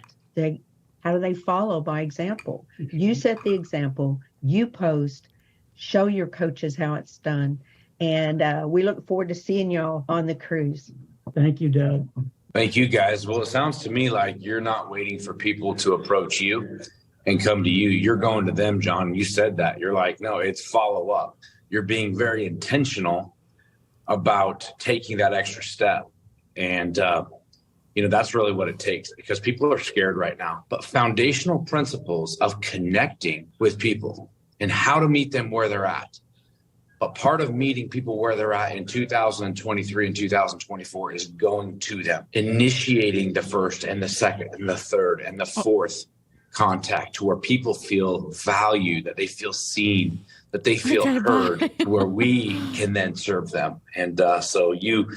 how do they follow? By example. You set the example, you post, show your coaches how it's done. And we look forward to seeing y'all on the cruise. Thank you, Doug. Thank you, guys. Well, it sounds to me like you're not waiting for people to approach you and come to you. You're going to them, John. You said that. You're like, no, it's follow up. You're being very intentional about taking that extra step. And, that's really what it takes, because people are scared right now. But foundational principles of connecting with people and how to meet them where they're at. But part of meeting people where they're at in 2023 and 2024 is going to them, initiating the first and the second and the third and the fourth contact, to where people feel valued, that they feel seen, that they feel heard, where we can then serve them. And so you,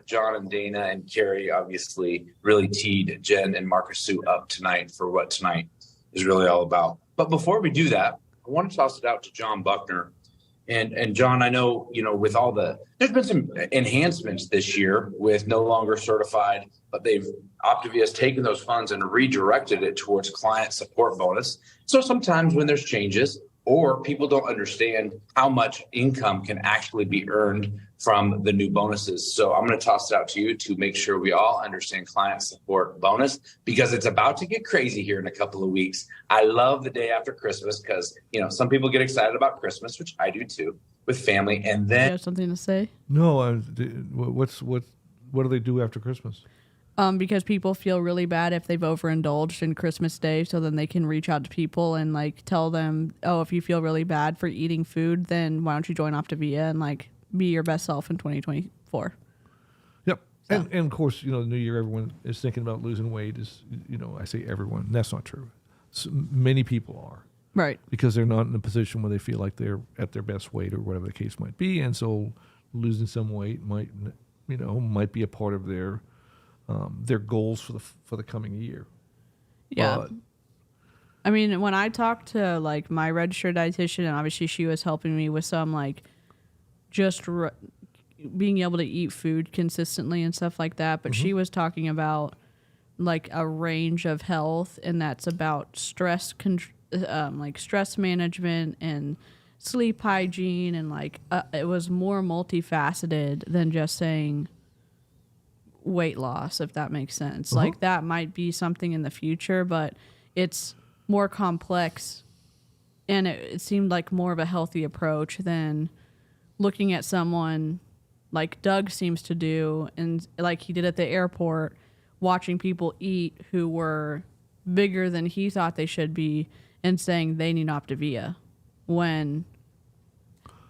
John and Dana and Carrie, obviously really teed Jen and Marcus Sue up tonight for what tonight is really all about. But before we do that, I want to toss it out to John Buckner. And John, I know, with all there's been some enhancements this year with no longer certified, but Optavia has taken those funds and redirected it towards client support bonus. So sometimes when there's changes or people don't understand how much income can actually be earned from the new bonuses. So I'm going to toss it out to you to make sure we all understand client support bonus, because it's about to get crazy here in a couple of weeks. I love the day after Christmas because, some people get excited about Christmas, which I do too, with family. And then you have something to say? No, what do they do after Christmas? Because people feel really bad if they've overindulged in Christmas Day, so then they can reach out to people and tell them, oh, if you feel really bad for eating food, then why don't you join Optavia and be your best self in 2024. Yep. So. And of course, the new year, everyone is thinking about losing weight. I say everyone. That's not true. So many people are. Right. Because they're not in a position where they feel like they're at their best weight or whatever the case might be. And so losing some weight might be a part of their goals for the coming year. Yeah. But, I mean, when I talked to my registered dietitian, and obviously she was helping me with some being able to eat food consistently and stuff like that, but she was talking about a range of health, and that's about stress stress management and sleep hygiene, and it was more multifaceted than just saying weight loss, if that makes sense. That might be something in the future, but it's more complex, and it seemed like more of a healthy approach than looking at someone like Doug seems to do, and like he did at the airport, watching people eat who were bigger than he thought they should be and saying they need Optavia, when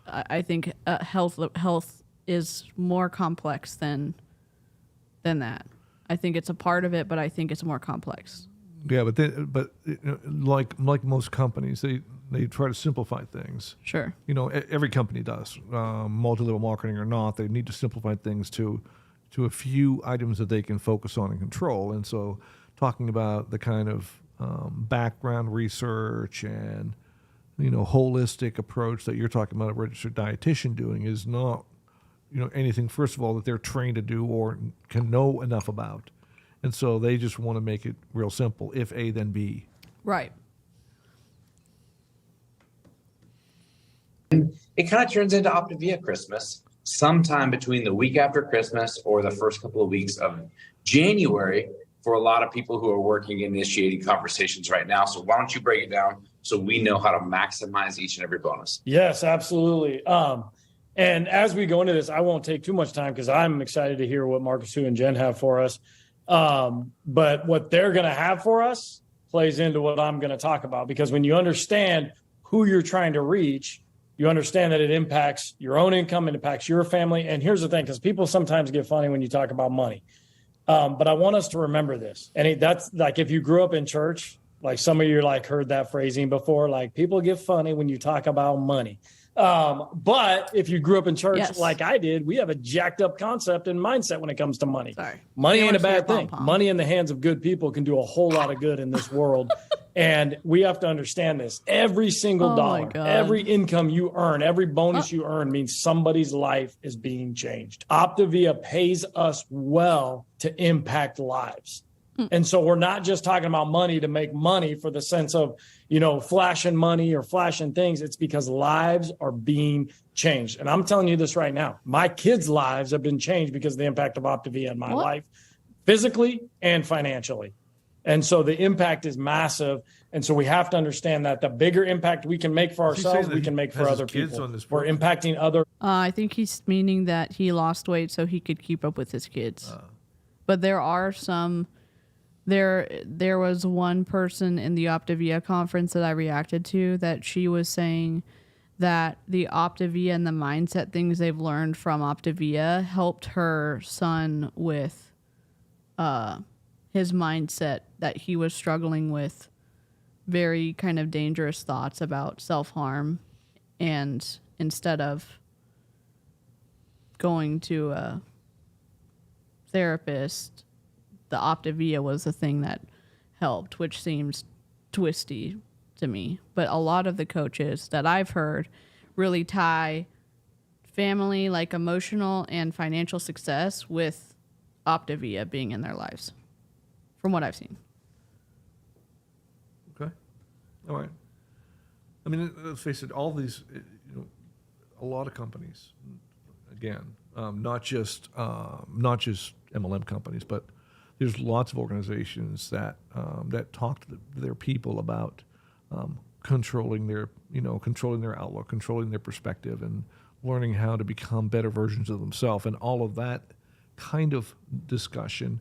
I think health is more complex than that. I think it's a part of it, but I think it's more complex. Yeah, but like most companies, they try to simplify things. Sure. Every company does, multi-level marketing or not. They need to simplify things to a few items that they can focus on and control. And so, talking about the kind of background research and holistic approach that you're talking about a registered dietitian doing is not anything, first of all, that they're trained to do or can know enough about. And so they just want to make it real simple. If A, then B. Right. It kind of turns into Optavia Christmas sometime between the week after Christmas or the first couple of weeks of January for a lot of people who are working and initiating conversations right now. So why don't you break it down so we know how to maximize each and every bonus? Yes, absolutely. And as we go into this, I won't take too much time because I'm excited to hear what Marcus, Sue, and Jen have for us. But what they're going to have for us plays into what I'm going to talk about, because when you understand who you're trying to reach, you understand that it impacts your own income, it impacts your family. And here's the thing, because people sometimes get funny when you talk about money. But I want us to remember this. And that's like, if you grew up in church, like some of you heard that phrasing before, like people get funny when you talk about money. But if you grew up in church like I did, we have a jacked up concept and mindset when it comes to money. Sorry. Money ain't a bad thing. Money in the hands of good people can do a whole lot of good in this world. And we have to understand this. Every single dollar, every income you earn, every bonus you earn means somebody's life is being changed. Optavia pays us well to impact lives. And so we're not just talking about money to make money for the sense of, flashing money or flashing things. It's because lives are being changed. And I'm telling you this right now. My kids' lives have been changed because of the impact of Optavia in my life, physically and financially. And so the impact is massive. And so we have to understand that the bigger impact we can make for ourselves, we can make for other people. We're impacting other. I think he's meaning that he lost weight so he could keep up with his kids. But there are some... There was one person in the Optavia conference that I reacted to that she was saying that the Optavia and the mindset things they've learned from Optavia helped her son with his mindset, that he was struggling with very kind of dangerous thoughts about self-harm, and instead of going to a therapist, the Optavia was the thing that helped, which seems twisty to me. But a lot of the coaches that I've heard really tie family, like emotional and financial success, with Optavia being in their lives, from what I've seen. Okay. All right. I mean, let's face it, all these, a lot of companies, again, not just MLM companies, but there's lots of organizations that talk to their people about controlling their outlook, controlling their perspective, and learning how to become better versions of themselves. And all of that kind of discussion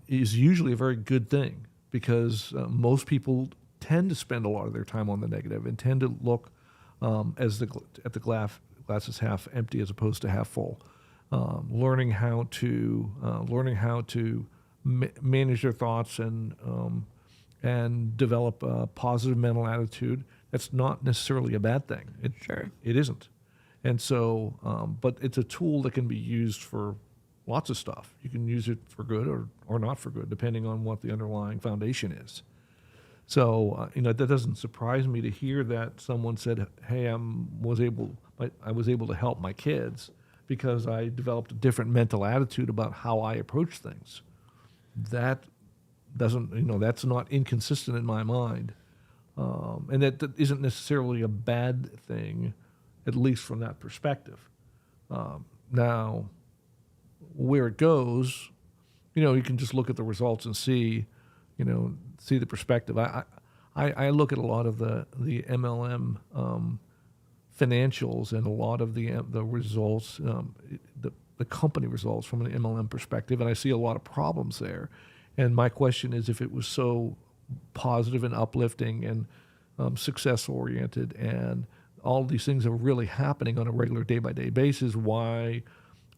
is usually a very good thing, because most people tend to spend a lot of their time on the negative and tend to look at the glass is half empty as opposed to half full. Learning how to manage their thoughts and develop a positive mental attitude. That's not necessarily a bad thing. It isn't. And so, but it's a tool that can be used for lots of stuff. You can use it for good or not for good, depending on what the underlying foundation is. So, that doesn't surprise me to hear that someone said, hey, I was able to help my kids because I developed a different mental attitude about how I approach things. That doesn't, that's not inconsistent in my mind. And that isn't necessarily a bad thing, at least from that perspective. Now, where it goes, you can just look at the results and see the perspective. I look at a lot of the MLM financials and a lot of the results, the company results from an MLM perspective, and I see a lot of problems there. And my question is, if it was so positive and uplifting and success-oriented and all these things are really happening on a regular day-by-day basis, why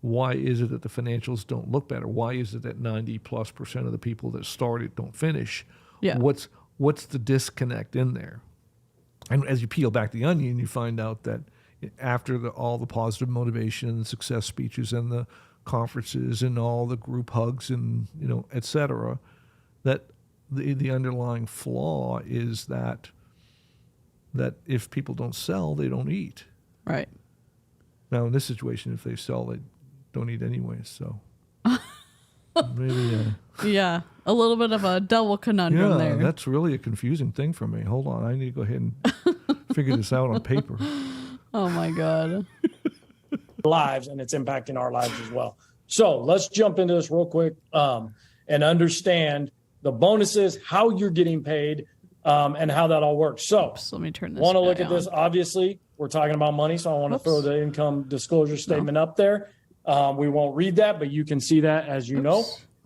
is it that the financials don't look better? Why is it that 90+% of the people that start it don't finish? Yeah. What's the disconnect in there? And as you peel back the onion, you find out that after all the positive motivation and success speeches and the conferences and all the group hugs and, et cetera, that the underlying flaw is that if people don't sell, they don't eat. Right. Now, in this situation, if they sell, they don't eat anyway. So maybe, yeah, a little bit of a double conundrum there. Yeah, that's really a confusing thing for me. Hold on, I need to go ahead and figure this out on paper. Oh my God. Lives, and it's impacting our lives as well. So let's jump into this real quick and understand the bonuses, how you're getting paid, and how that all works. So let me turn this. Want to look at this? Obviously, we're talking about money, so I want to throw the income disclosure statement up there. We won't read that, but you can see that as you know.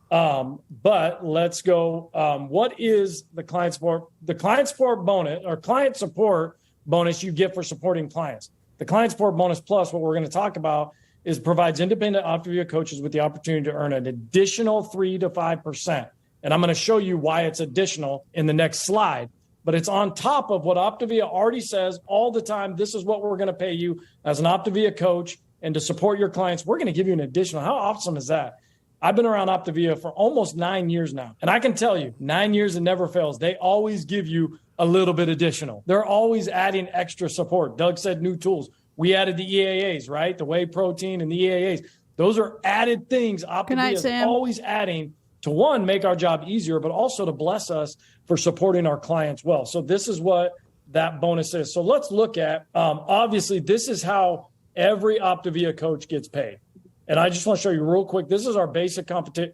But let's go. What is the client support? The client support bonus or client support bonus you get for supporting clients. The client support bonus plus, what we're going to talk about, is provides independent Optavia coaches with the opportunity to earn an additional 3 to 5%. And I'm going to show you why it's additional in the next slide. But it's on top of what Optavia already says all the time. This is what we're going to pay you as an Optavia coach, and to support your clients, we're going to give you an additional. How awesome is that? I've been around Optavia for almost 9 years now. And I can tell you, 9 years, it never fails. They always give you a little bit additional. They're always adding extra support. Doug said new tools. We added the EAAs, right? The whey protein and the EAAs. Those are added things Optavia is always adding to, one, make our job easier, but also to bless us for supporting our clients well. So this is what that bonus is. So let's look at, obviously, this is how every Optavia coach gets paid. And I just want to show you real quick. This is our basic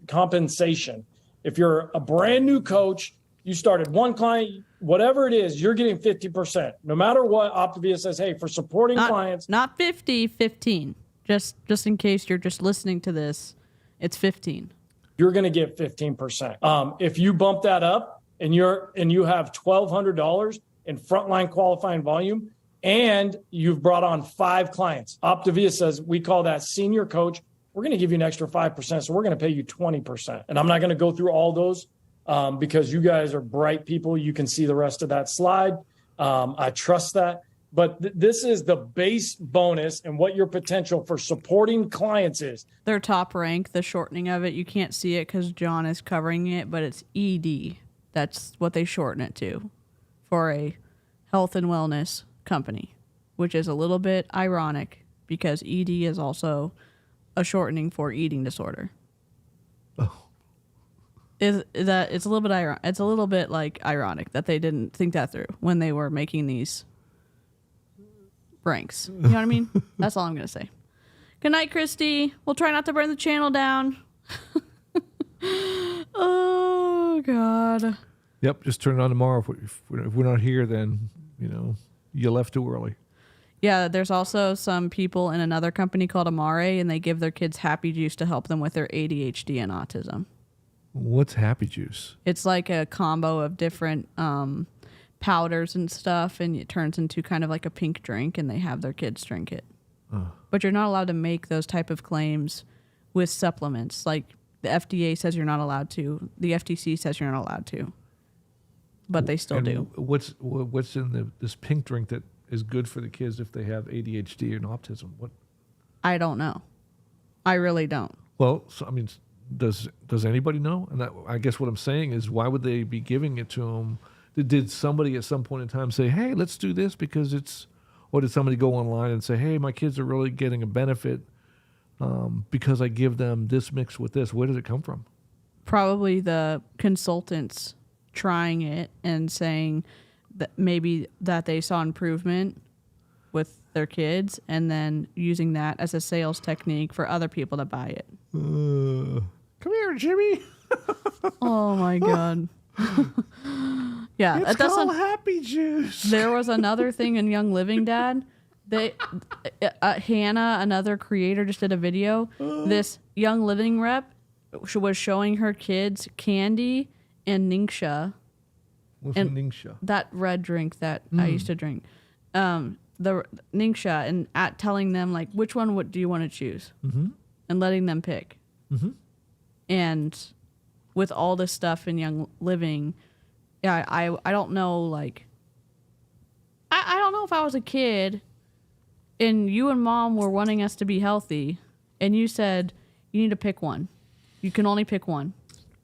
compensation. If you're a brand new coach, you started one client, whatever it is, you're getting 50%. No matter what, Optavia says, hey, for supporting clients. Not 50, 15. Just in case you're just listening to this, it's 15. You're going to get 15%. If you bump that up and you have $1,200 in frontline qualifying volume, and you've brought on 5 clients, Optavia says we call that senior coach. We're going to give you an extra 5%, so we're going to pay you 20%. And I'm not going to go through all those because you guys are bright people. You can see the rest of that slide. I trust that. But this is the base bonus and what your potential for supporting clients is. Their top rank, the shortening of it, you can't see it because John is covering it, but it's ED. That's what they shorten it to for a health and wellness company, which is a little bit ironic because ED is also a shortening for eating disorder. Oh. Is that it's a little bit ironic. It's a little bit like ironic that they didn't think that through when they were making these ranks. You know what I mean? That's all I'm going to say. Good night, Christy. We'll try not to burn the channel down. Oh, God. Yep, just turn it on tomorrow. If we're not here, then, you left too early. Yeah, there's also some people in another company called Amare, and they give their kids Happy Juice to help them with their ADHD and autism. What's Happy Juice? It's like a combo of different powders and stuff, and it turns into kind of like a pink drink, and they have their kids drink it. But you're not allowed to make those type of claims with supplements. Like the FDA says you're not allowed to. The FTC says you're not allowed to. But they still do. What's in this pink drink that is good for the kids if they have ADHD and autism? What? I don't know. I really don't. Well, so, I mean, does anybody know? And I guess what I'm saying is, why would they be giving it to them? Did somebody at some point in time say, hey, let's do this because it's, or did somebody go online and say, hey, my kids are really getting a benefit because I give them this mixed with this? Where did it come from? Probably the consultants trying it and saying that maybe that they saw improvement with their kids and then using that as a sales technique for other people to buy it. Come here, Jimmy. Oh, my God. Yeah, it's called Happy Juice. There was another thing in Young Living, Dad. Hannah, another creator, just did a video. This Young Living rep was showing her kids candy and Ningxia. What's Ningxia? That red drink that I used to drink. The Ningxia, and telling them like, which one do you want to choose, and letting them pick. And with all this stuff in Young Living, yeah, I don't know, like, I don't know if I was a kid and you and mom were wanting us to be healthy and you said, you need to pick one. You can only pick one.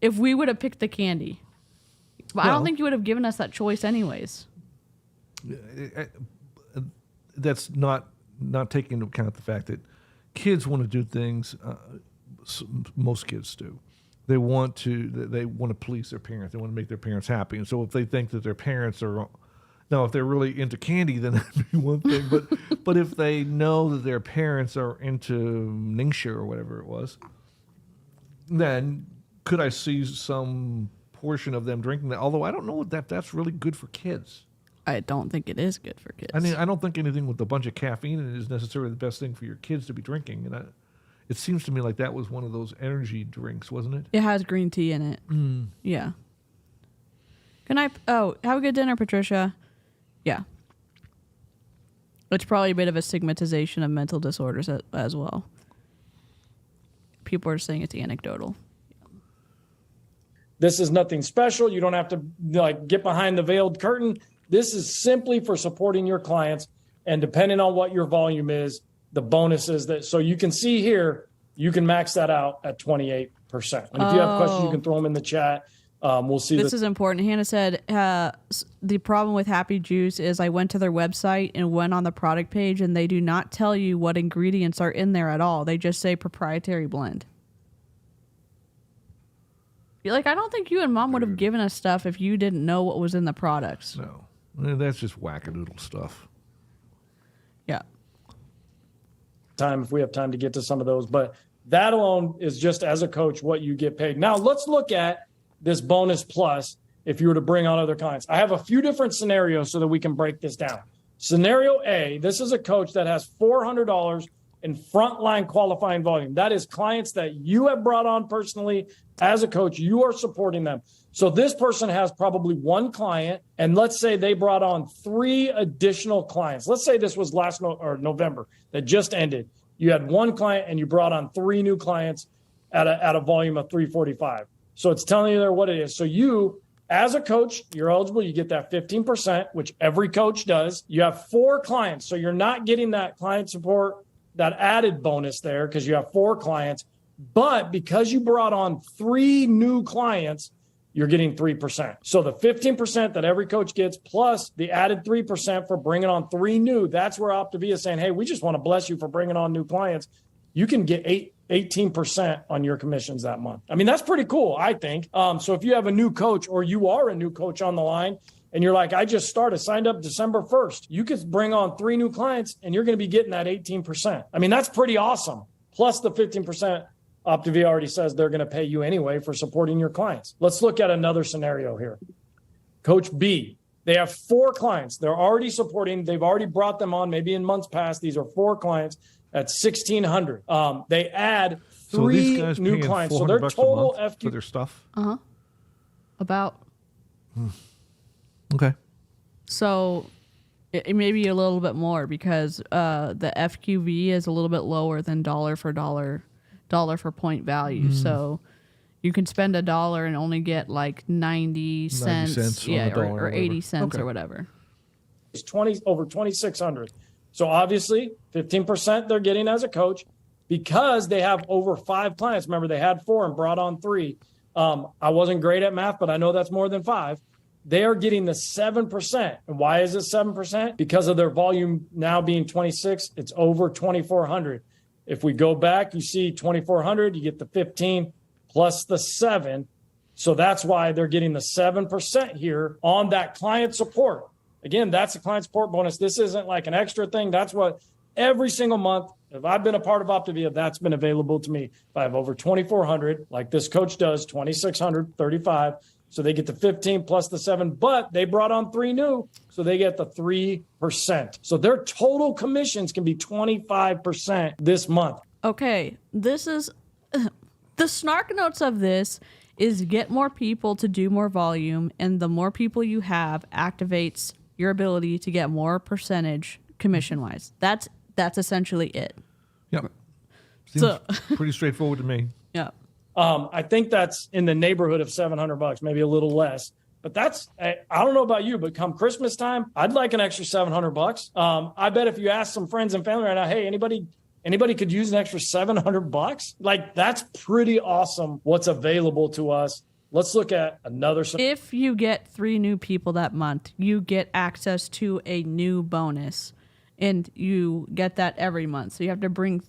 If we would have picked the candy. But I don't think you would have given us that choice anyways. That's not taking into account the fact that kids want to do things, most kids do. They want to please their parents. They want to make their parents happy. And so if they think that their parents are, now if they're really into candy, then that'd be one thing. But if they know that their parents are into Ningxia or whatever it was, then could I see some portion of them drinking that? Although I don't know that's really good for kids. I don't think it is good for kids. I mean, I don't think anything with a bunch of caffeine in it is necessarily the best thing for your kids to be drinking. And it seems to me like that was one of those energy drinks, wasn't it? It has green tea in it. Yeah. Have a good dinner, Patricia. Yeah. It's probably a bit of a stigmatization of mental disorders as well. People are saying it's anecdotal. This is nothing special. You don't have to get behind the veiled curtain. This is simply for supporting your clients, and depending on what your volume is, the bonuses so you can see here, you can max that out at 28%. And if you have questions, you can throw them in the chat. We'll see. This is important. Hannah said the problem with Happy Juice is I went to their website and went on the product page, and they do not tell you what ingredients are in there at all. They just say proprietary blend. I don't think you and mom would have given us stuff if you didn't know what was in the products. No. That's just wackadoodle stuff. Yeah. If we have time to get to some of those, but that alone is just as a coach what you get paid. Now let's look at this bonus plus if you were to bring on other clients. I have a few different scenarios so that we can break this down. Scenario A, this is a coach that has $400 in frontline qualifying volume. That is clients that you have brought on personally as a coach. You are supporting them. So this person has probably one client, and let's say they brought on 3 additional clients. Let's say this was November that just ended. You had one client and you brought on 3 new clients at a volume of 345. So it's telling you there what it is. So you, as a coach, you're eligible. You get that 15%, which every coach does. You have 4 clients. So you're not getting that client support, that added bonus there because you have 4 clients. But because you brought on 3 new clients, you're getting 3%. So the 15% that every coach gets plus the added 3% for bringing on 3 new, that's where Optavia is saying, hey, we just want to bless you for bringing on new clients. You can get 18% on your commissions that month. I mean, that's pretty cool, I think. So if you have a new coach or you are a new coach on the line and you're like, I just signed up December 1st, you could bring on 3 new clients and you're going to be getting that 18%. I mean, that's pretty awesome. Plus the 15%. Optavia already says they're going to pay you anyway for supporting your clients. Let's look at another scenario here. Coach B, they have 4 clients. They're already supporting. They've already brought them on maybe in months past. These are 4 clients at $1,600. They add 3 new clients. So their total FQ for their stuff. About. Okay. So it may be a little bit more because the FQV is a little bit lower than dollar for point value. So you can spend $1 and only get like 90 cents, or 80 cents or whatever. It's over 2,600. So obviously 15% they're getting as a coach because they have over 5 clients. Remember, they had 4 and brought on 3. I wasn't great at math, but I know that's more than 5. They are getting the 7%. And why is it 7%? Because of their volume now being 26, it's over 2,400. If we go back, you see 2,400, you get the 15 plus the 7. So that's why they're getting the 7% here on that client support. Again, that's a client support bonus. This isn't like an extra thing. That's what every single month, if I've been a part of Optavia, that's been available to me. If I have over 2,400, like this coach does, 2,635. So they get the 15 plus the 7, but they brought on 3 new, so they get the 3%. So their total commissions can be 25% this month. Okay, this is the snark notes of this is get more people to do more volume, and the more people you have activates your ability to get more percentage commission wise. That's essentially it. Yep. Seems pretty straightforward to me. Yeah. I think that's in the neighborhood of $700, maybe a little less. But I don't know about you, but come Christmas time, I'd like an extra $700. I bet if you ask some friends and family right now, hey, anybody could use an extra $700? Like, that's pretty awesome what's available to us. Let's look at another. If you get 3 new people that month, you get access to a new bonus, and you get that every month. So you have to bring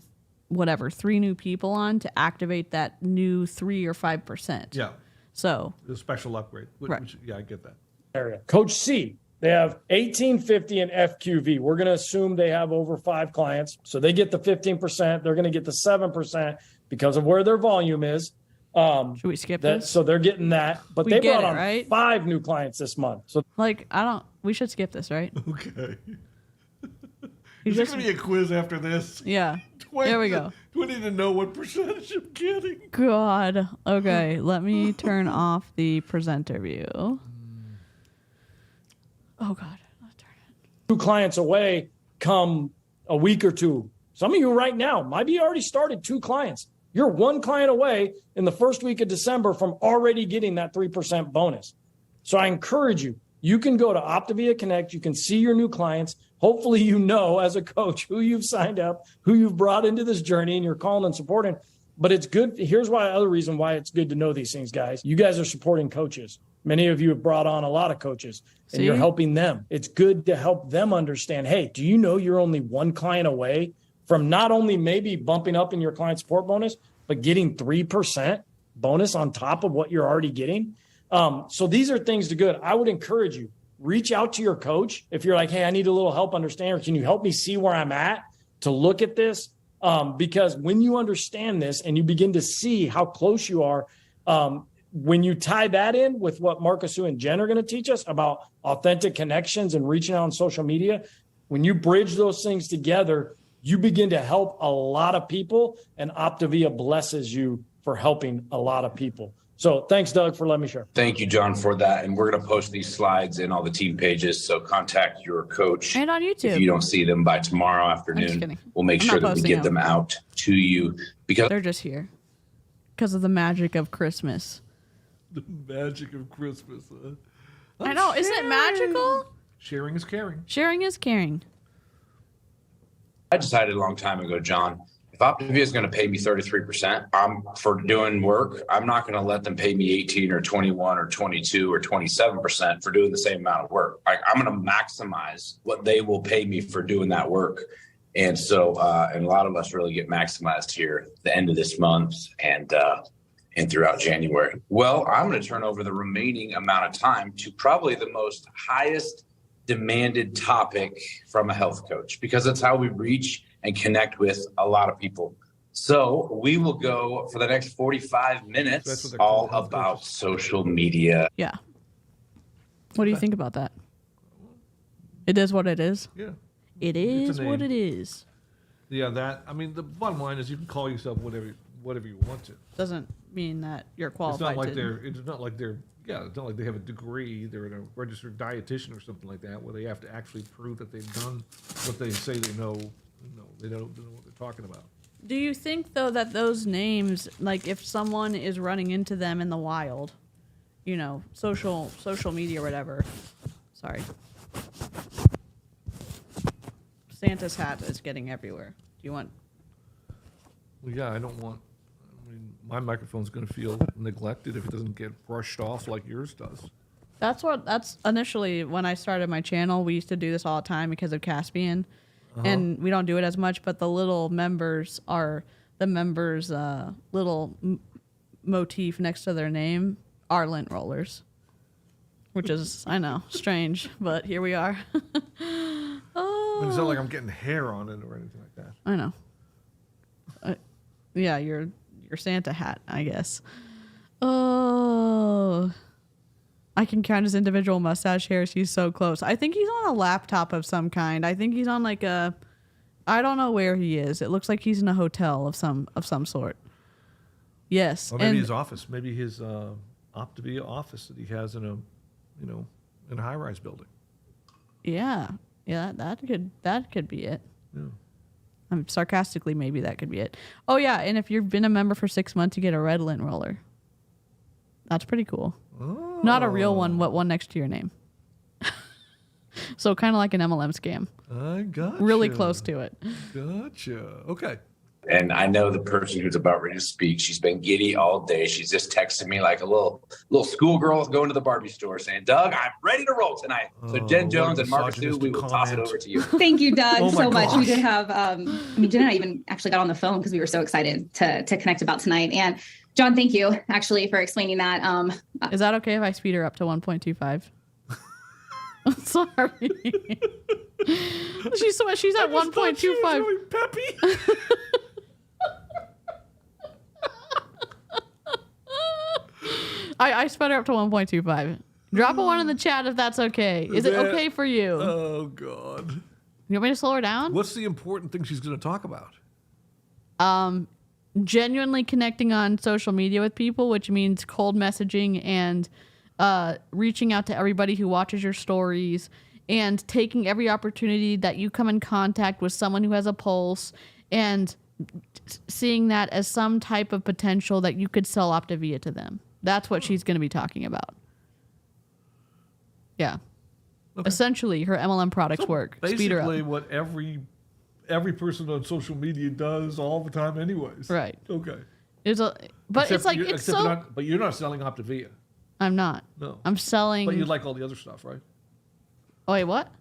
3 new people on to activate that new 3 or 5%. Yeah. So the special upgrade. Right. Yeah, I get that. Area. Coach C, they have 1850 and FQV. We're going to assume they have over 5 clients. So they get the 15%. They're going to get the 7% because of where their volume is. Should we skip this? So they're getting that. But they brought on right? 5 new clients this month. So we should skip this, right? Okay. Is there going to be a quiz after this? Yeah. There we go. Do I need to know what percentage I'm getting? God. Okay, let me turn off the presenter view. Oh, God. Let's turn it. 2 clients away come a week or 2. Some of you right now might be already started 2 clients. You're 1 client away in the first week of December from already getting that 3% bonus. So I encourage you. You can go to Optavia Connect. You can see your new clients. Hopefully, you know as a coach who you've signed up, who you've brought into this journey, and you're calling and supporting. But it's good. Here's other reason why it's good to know these things, guys. You guys are supporting coaches. Many of you have brought on a lot of coaches, and you're helping them. It's good to help them understand, hey, do you know you're only 1 client away from not only maybe bumping up in your client support bonus, but getting 3% bonus on top of what you're already getting? So these are things to good. I would encourage you, reach out to your coach. If you're like, hey, I need a little help understanding, or can you help me see where I'm at to look at this? Because when you understand this and you begin to see how close you are, when you tie that in with what Marcus Sue and Jen are going to teach us about authentic connections and reaching out on social media, when you bridge those things together, you begin to help a lot of people, and Optavia blesses you for helping a lot of people. So thanks, Doug, for letting me share. Thank you, John, for that. And we're going to post these slides in all the team pages. So contact your coach. And on YouTube. If you don't see them by tomorrow afternoon, we'll make sure that we get them out to you. Because they're just here because of the magic of Christmas. The magic of Christmas. I know. Isn't it magical? Sharing is caring. Sharing is caring. I decided a long time ago, John, if Optavia is going to pay me 33% for doing work, I'm not going to let them pay me 18 or 21 or 22 or 27% for doing the same amount of work. I'm going to maximize what they will pay me for doing that work. And so, and a lot of us really get maximized here at the end of this month and throughout January. Well, I'm going to turn over the remaining amount of time to probably the most highest demanded topic from a health coach, because it's how we reach and connect with a lot of people. So we will go for the next 45 minutes all about social media. Yeah. What do you think about that? It is what it is. Yeah. It is what it is. Yeah, the bottom line is you can call yourself whatever you want to. Doesn't mean that you're qualified. It's not like they have a degree. They're a registered dietitian or something like that, where they have to actually prove that they've done what they say they know. They don't know what they're talking about. Do you think, though, that those names, like if someone is running into them in the wild, social media or whatever. Sorry. Santa's hat is getting everywhere. Do you want? Well, yeah, my microphone's going to feel neglected if it doesn't get brushed off like yours does. That's initially when I started my channel. We used to do this all the time because of Caspian. And we don't do it as much, but the little members are the members' little motif next to their name are lint rollers, which is, I know, strange, but here we are. It's not like I'm getting hair on it or anything like that. I know. Yeah, your Santa hat, I guess. Oh. I can count his individual mustache hairs. He's so close. I think he's on a laptop of some kind. I think he's on I don't know where he is. It looks like he's in a hotel of some sort. Yes. Or maybe his office. Maybe his Optavia office that he has in a high-rise building. Yeah. Yeah, that could be it. Yeah. Sarcastically, maybe that could be it. Oh yeah, and if you've been a member for 6 months, you get a red lint roller. That's pretty cool. Oh. Not a real one, but one next to your name. So kind of like an MLM scam. I gotcha. Really close to it. Gotcha. Okay. And I know the person who's about ready to speak. She's been giddy all day. She's just texting me like a little schoolgirl going to the Barbie store saying, Doug, I'm ready to roll tonight. So Jen Jones and Marcus Sue, we will toss it over to you. Thank you, Doug, so much. We did have, Jen and I even actually got on the phone because we were so excited to connect about tonight. And John, thank you actually for explaining that. Is that okay if I speed her up to 1.25? I'm sorry. She's at 1.25. Peppy. I sped her up to 1.25. Drop a 1 in the chat if that's okay. Is it okay for you? Oh, God. You want me to slow her down? What's the important thing she's going to talk about? Genuinely connecting on social media with people, which means cold messaging and reaching out to everybody who watches your stories and taking every opportunity that you come in contact with someone who has a pulse and seeing that as some type of potential that you could sell Optavia to them. That's what she's going to be talking about. Yeah. Okay. Essentially, her MLM products work. Speed her up. Basically, what every person on social media does all the time, anyways. Right. Okay. But you're not selling Optavia. I'm not. No. I'm selling. But you like all the other stuff, right? Oh wait, what?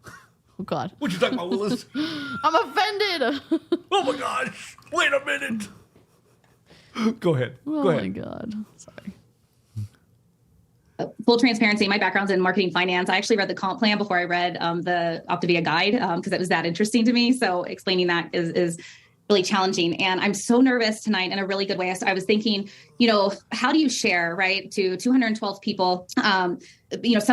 Oh God. What you talking about, Willis? I'm offended. Oh my gosh! Wait a minute. Go ahead. Oh my God. Sorry. Full transparency, my background's in marketing finance. I actually read the comp plan before I read the Optavia guide because it was that interesting to me. So explaining that is really challenging. And I'm so nervous tonight in a really good way. So I was thinking, how do you share, right, to 212 people? Some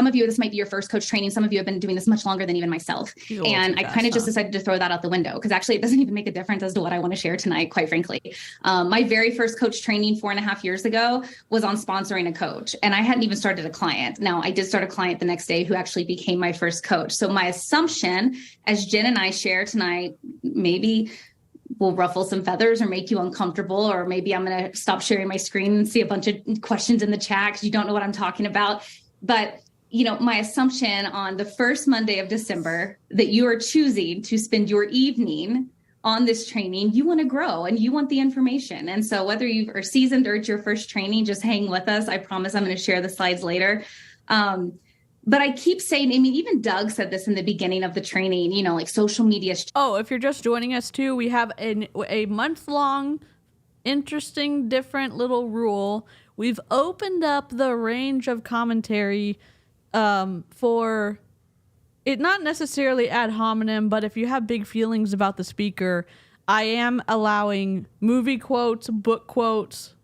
of you, this might be your first coach training. Some of you have been doing this much longer than even myself. And I kind of just decided to throw that out the window because actually it doesn't even make a difference as to what I want to share tonight, quite frankly. My very first coach training 4.5 years ago was on sponsoring a coach. And I hadn't even started a client. Now, I did start a client the next day who actually became my first coach. So my assumption, as Jen and I share tonight, maybe will ruffle some feathers or make you uncomfortable, or maybe I'm going to stop sharing my screen and see a bunch of questions in the chat because you don't know what I'm talking about. But, my assumption on the first Monday of December that you are choosing to spend your evening on this training, you want to grow and you want the information. And so whether you are seasoned or it's your first training, just hang with us. I promise I'm going to share the slides later. But I keep saying, even Doug said this in the beginning of the training, like social media. Oh, if you're just joining us too, we have a month-long, interesting, different little rule. We've opened up the range of commentary for it, not necessarily ad hominem, but if you have big feelings about the speaker, I am allowing movie quotes, book quotes,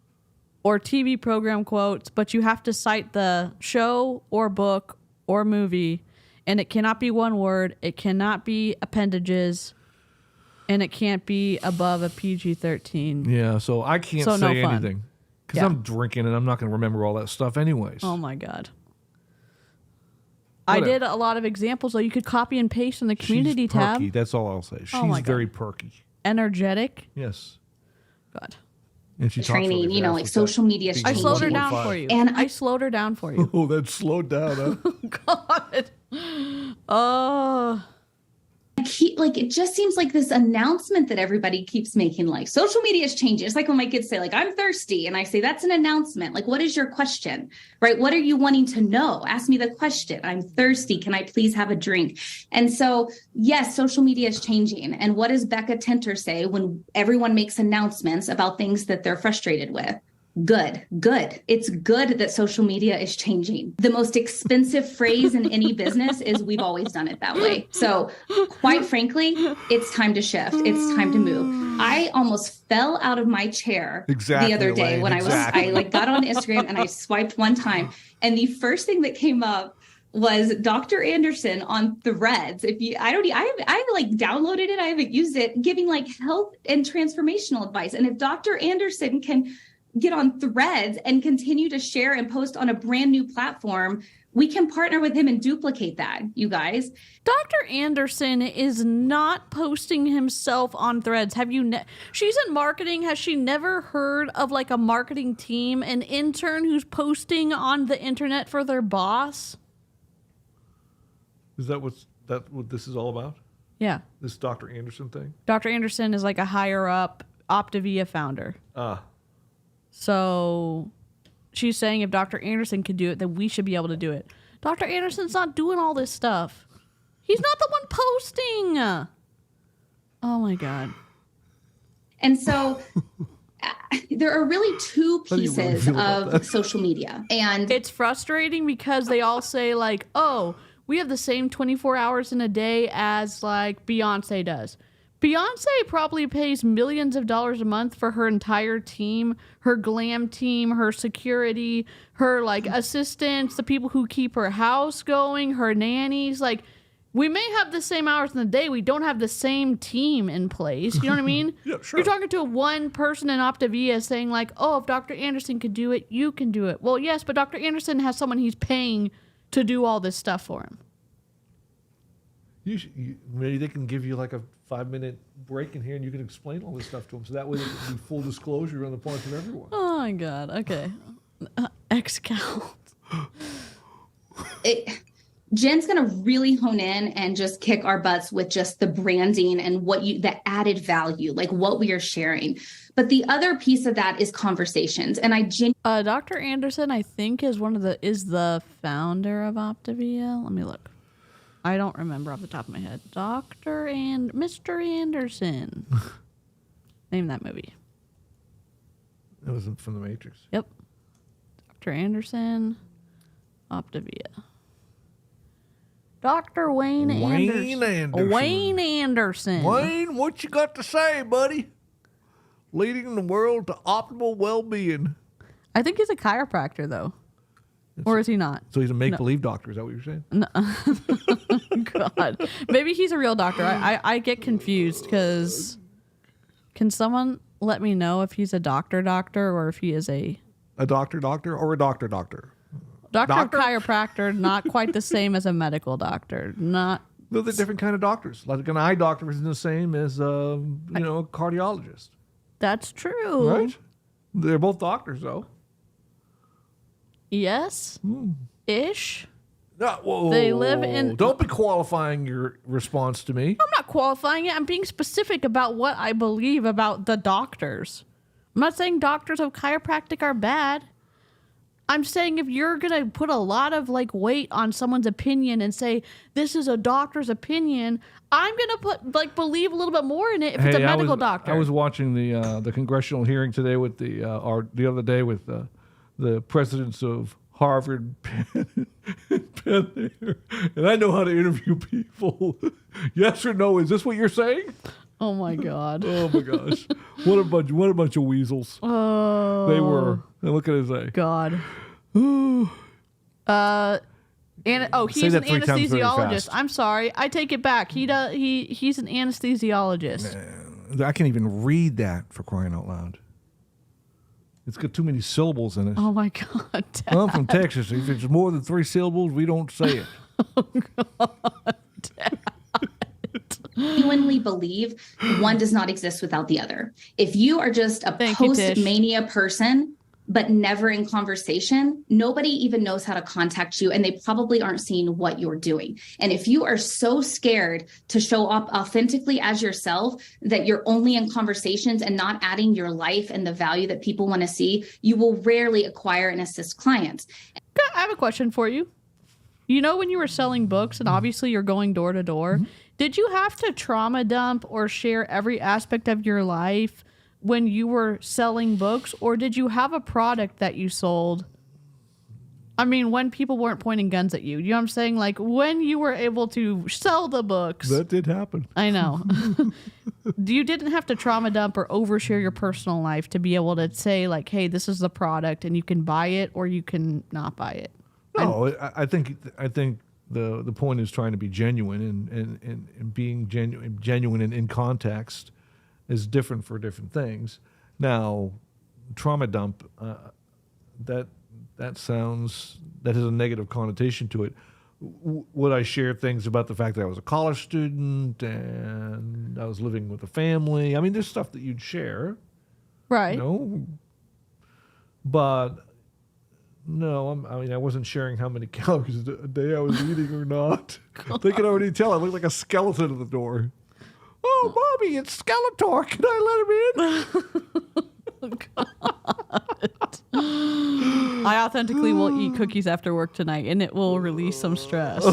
or TV program quotes, but you have to cite the show or book or movie, and it cannot be one word, it cannot be appendages, and it can't be above a PG-13. Yeah, so I can't say anything because I'm drinking and I'm not going to remember all that stuff anyways. Oh my God. Whatever. I did a lot of examples, though. You could copy and paste in the community tab. Perky, that's all I'll say. She's very perky. Energetic. Yes. God. And she training, like social media. I slowed her down for you. And I slowed her down for you. Oh, that slowed down, huh? God. Oh. It just seems like this announcement that everybody keeps making, like social media is changing. It's like when my kids say, like, I'm thirsty. And I say, that's an announcement. Like, what is your question, right? What are you wanting to know? Ask me the question. I'm thirsty. Can I please have a drink? And so, yes, social media is changing. And what does Becca Tenter say when everyone makes announcements about things that they're frustrated with? Good. It's good that social media is changing. The most expensive phrase in any business is we've always done it that way. So quite frankly, it's time to shift. It's time to move. I almost fell out of my chair the other day when I got on Instagram and I swiped one time. And the first thing that came up was Dr. Anderson on Threads. I downloaded it. I haven't used it, giving like health and transformational advice. And if Dr. Anderson can get on Threads and continue to share and post on a brand new platform, We can partner with him and duplicate that, you guys. Dr. Anderson is not posting himself on Threads. Have you? She's in marketing. Has she never heard of like a marketing team, an intern who's posting on the internet for their boss? Is that what this is all about? Yeah. This Dr. Anderson thing? Dr. Anderson is like a higher up Optavia founder. So she's saying if Dr. Anderson could do it, then we should be able to do it. Dr. Anderson's not doing all this stuff. He's not the one posting. Oh my God. And so there are really two pieces of social media. And it's frustrating because they all say like, oh, we have the same 24 hours in a day as like Beyonce does. Beyonce probably pays millions of dollars a month for her entire team, her glam team, her security, her like assistants, the people who keep her house going, her nannies. Like, we may have the same hours in the day. We don't have the same team in place. You know what I mean? Yeah, sure. You're talking to one person in Optavia saying like, oh, if Dr. Anderson could do it, you can do it. Well, yes, but Dr. Anderson has someone he's paying to do all this stuff for him. Maybe they can give you like a 5-minute break in here and you can explain all this stuff to them. So that way there can be full disclosure on the part of everyone. Oh my God. Okay. X-Count. Jen's going to really hone in and just kick our butts with just the branding and the added value, like what we are sharing. But the other piece of that is conversations. And Dr. Anderson, I think is the founder of Optavia. Let me look. I don't remember off the top of my head. Mr. Anderson. Name that movie. That was from The Matrix. Yep. Dr. Anderson, Optavia. Dr. Wayne Anderson. Wayne Anderson. Wayne, what you got to say, buddy? Leading the world to optimal well-being. I think he's a chiropractor, though. Or is he not? So he's a make-believe doctor. Is that what you're saying? No. God. Maybe he's a real doctor. I get confused because can someone let me know if he's a doctor or if he is a doctor or a doctor? Doctor of chiropractor, not quite the same as a medical doctor. Not. They're the different kind of doctors. Like an eye doctor isn't the same as a cardiologist. That's true. Right? They're both doctors, though. Yes. Ish. Whoa, they live in. Don't be qualifying your response to me. I'm not qualifying it. I'm being specific about what I believe about the doctors. I'm not saying doctors of chiropractic are bad. I'm saying if you're going to put a lot of like weight on someone's opinion and say, this is a doctor's opinion, I'm going to believe a little bit more in it if it's a medical doctor. I was watching the congressional hearing today with the other day with the presidents of Harvard, Penn, and I know how to interview people. Yes or no? Is this what you're saying? Oh my God! Oh my gosh! What a bunch of weasels! Oh, they were. And look at his eye. God. He's an anesthesiologist. I'm sorry, I take it back. He's an anesthesiologist. I can't even read that for crying out loud. It's got too many syllables in it. Oh my God! Dad. I'm from Texas. If it's more than 3 syllables, we don't say it. Oh God! Dad. Genuinely believe one does not exist without the other. If you are just a post-mania person, but never in conversation, nobody even knows how to contact you, and they probably aren't seeing what you're doing. And if you are so scared to show up authentically as yourself that you're only in conversations and not adding your life and the value that people want to see, you will rarely acquire and assist clients. I have a question for you. You know, when you were selling books and obviously you're going door to door, did you have to trauma dump or share every aspect of your life when you were selling books, or did you have a product that you sold? I mean, when people weren't pointing guns at you. You know what I'm saying? Like when you were able to sell the books. That did happen. I know. You didn't have to trauma dump or overshare your personal life to be able to say like, hey, this is the product and you can buy it or you can not buy it. No, I think the point is trying to be genuine and being genuine and in context is different for different things. Now, trauma dump, that has a negative connotation to it. Would I share things about the fact that I was a college student and I was living with a family? I mean, there's stuff that you'd share, right? You know, but no, I wasn't sharing how many calories a day I was eating or not. They could already tell I looked like a skeleton at the door. Oh, Bobby, it's Skeletor. Can I let him in? God. I authentically will eat cookies after work tonight, and it will release some stress.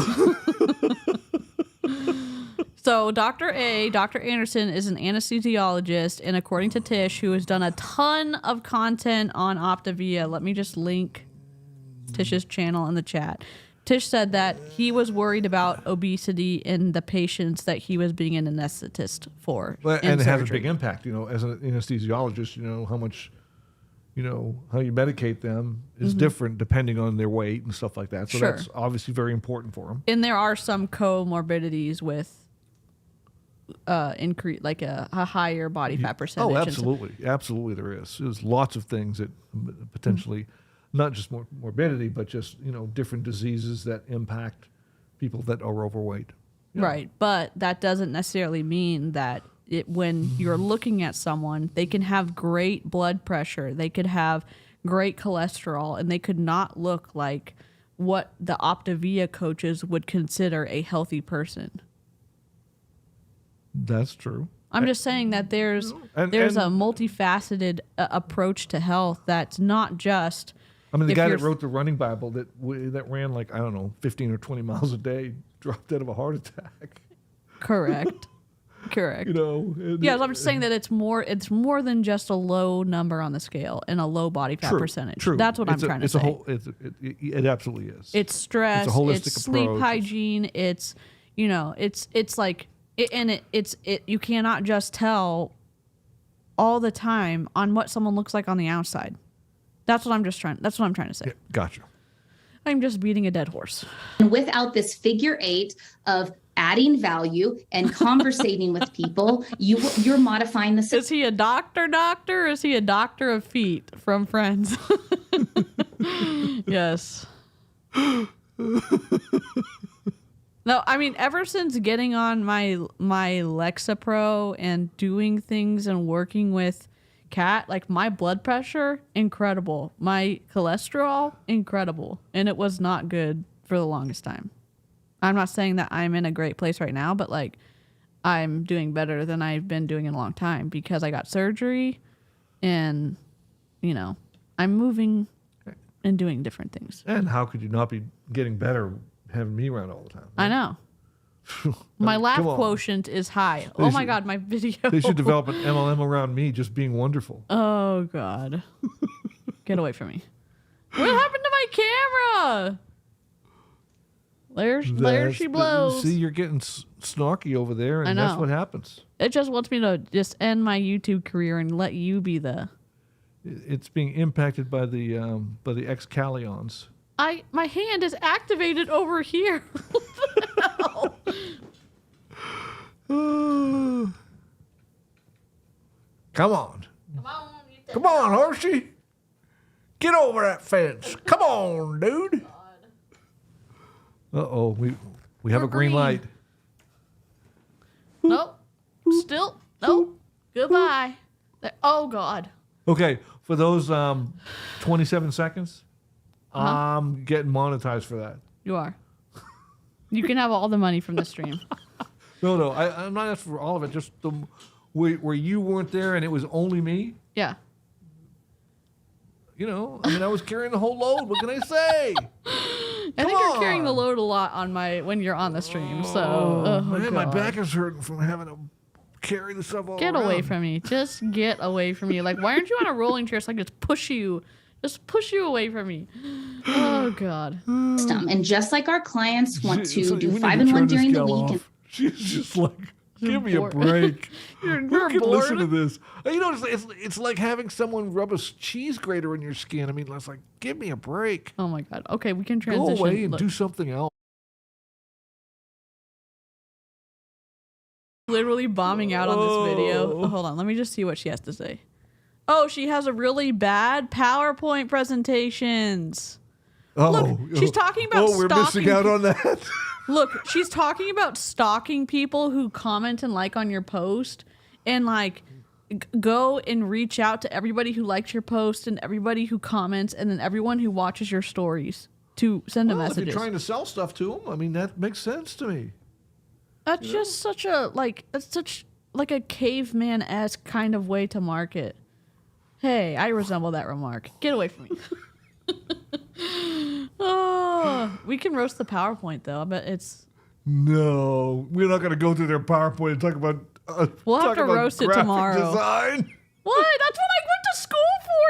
So Dr. Anderson is an anesthesiologist, and according to Tish, who has done a ton of content on Optavia, let me just link Tish's channel in the chat. Tish said that he was worried about obesity in the patients that he was being an anesthetist for. And it has a big impact, as an anesthesiologist, how much, how you medicate them is different depending on their weight and stuff like that. So that's obviously very important for them. And there are some comorbidities with increase, like a higher body fat percentage. Oh, absolutely. Absolutely there is. There's lots of things that potentially, not just morbidity, but just, different diseases that impact people that are overweight. Right. But that doesn't necessarily mean that when you're looking at someone, they can have great blood pressure, they could have great cholesterol, and they could not look like what the Optavia coaches would consider a healthy person. That's true. I'm just saying that there's a multifaceted approach to health that's not just... I mean, the guy that wrote the running Bible that ran 15 or 20 miles a day dropped dead of a heart attack. Correct. Yeah, I'm just saying that it's more than just a low number on the scale and a low body fat percentage. True. That's what I'm trying to say. It absolutely is. It's stress. It's a holistic it's sleep approach. Hygiene. It's it's like you cannot just tell all the time on what someone looks like on the outside. That's what I'm trying to say. Yeah, gotcha. I'm just beating a dead horse. And without this figure 8 of adding value and conversating with people, you're modifying the system. Is he a doctor? Or is he a doctor of feet from Friends? Yes. No, I mean, ever since getting on my Lexapro and doing things and working with Kat, like my blood pressure, incredible. My cholesterol, incredible. And it was not good for the longest time. I'm not saying that I'm in a great place right now, but like I'm doing better than I've been doing in a long time because I got surgery and, I'm moving and doing different things. And how could you not be getting better having me around all the time? Right? I know. My laugh quotient is high. Oh my God, my video. They should develop an MLM around me just being wonderful. Oh God. Get away from me. What happened to my camera? There she blows. See, you're getting snarky over there, and that's what happens. It just wants me to just end my YouTube career and let you be the... It's being impacted by the excalions. My hand is activated over here. What the hell? Come on. Come on, Hershey. Get over that fence. Come on, dude. Uh-oh. We have a green light. Nope. Still. Nope. Goodbye. Oh, God. Okay. For those 27 seconds, I'm getting monetized for that. You are. You can have all the money from the stream. No. I'm not asking for all of it. Just where you weren't there and it was only me. Yeah. I was carrying the whole load. What can I say? I think you're carrying the load a lot when you're on the stream. So, man, my back is hurting from having to carry the stuff all Get around. away from me. Just get away from me. Like, why aren't you on a rolling chair so I can just push you away from me? Oh, God. And just like our clients want to do 5 and 1 during the week. And she's just like, give me a break. Who can listen to this? It's like having someone rub a cheese grater in your skin. I mean, it's like, give me a break. Oh, my God. Okay, we can transition. Go away and do something else. Literally bombing out on this video. Oh, hold on. Let me just see what she has to say. Oh, she has a really bad PowerPoint presentations. Oh, Look, she's talking about we're missing out on that. Look, she's talking about stalking people who comment and like on your post, and like go and reach out to everybody who likes your post and everybody who comments and then everyone who watches your stories to send a message. If you're trying to sell stuff to them, I mean, that makes sense to me. That's just such a like a caveman-esque kind of way to market. Hey, I resemble that remark. Get away from me. Oh, we can roast the PowerPoint though. I bet it's. No, we're not going to go through their PowerPoint and talk about. We'll have to roast it tomorrow. Design. What? That's what I went to school for.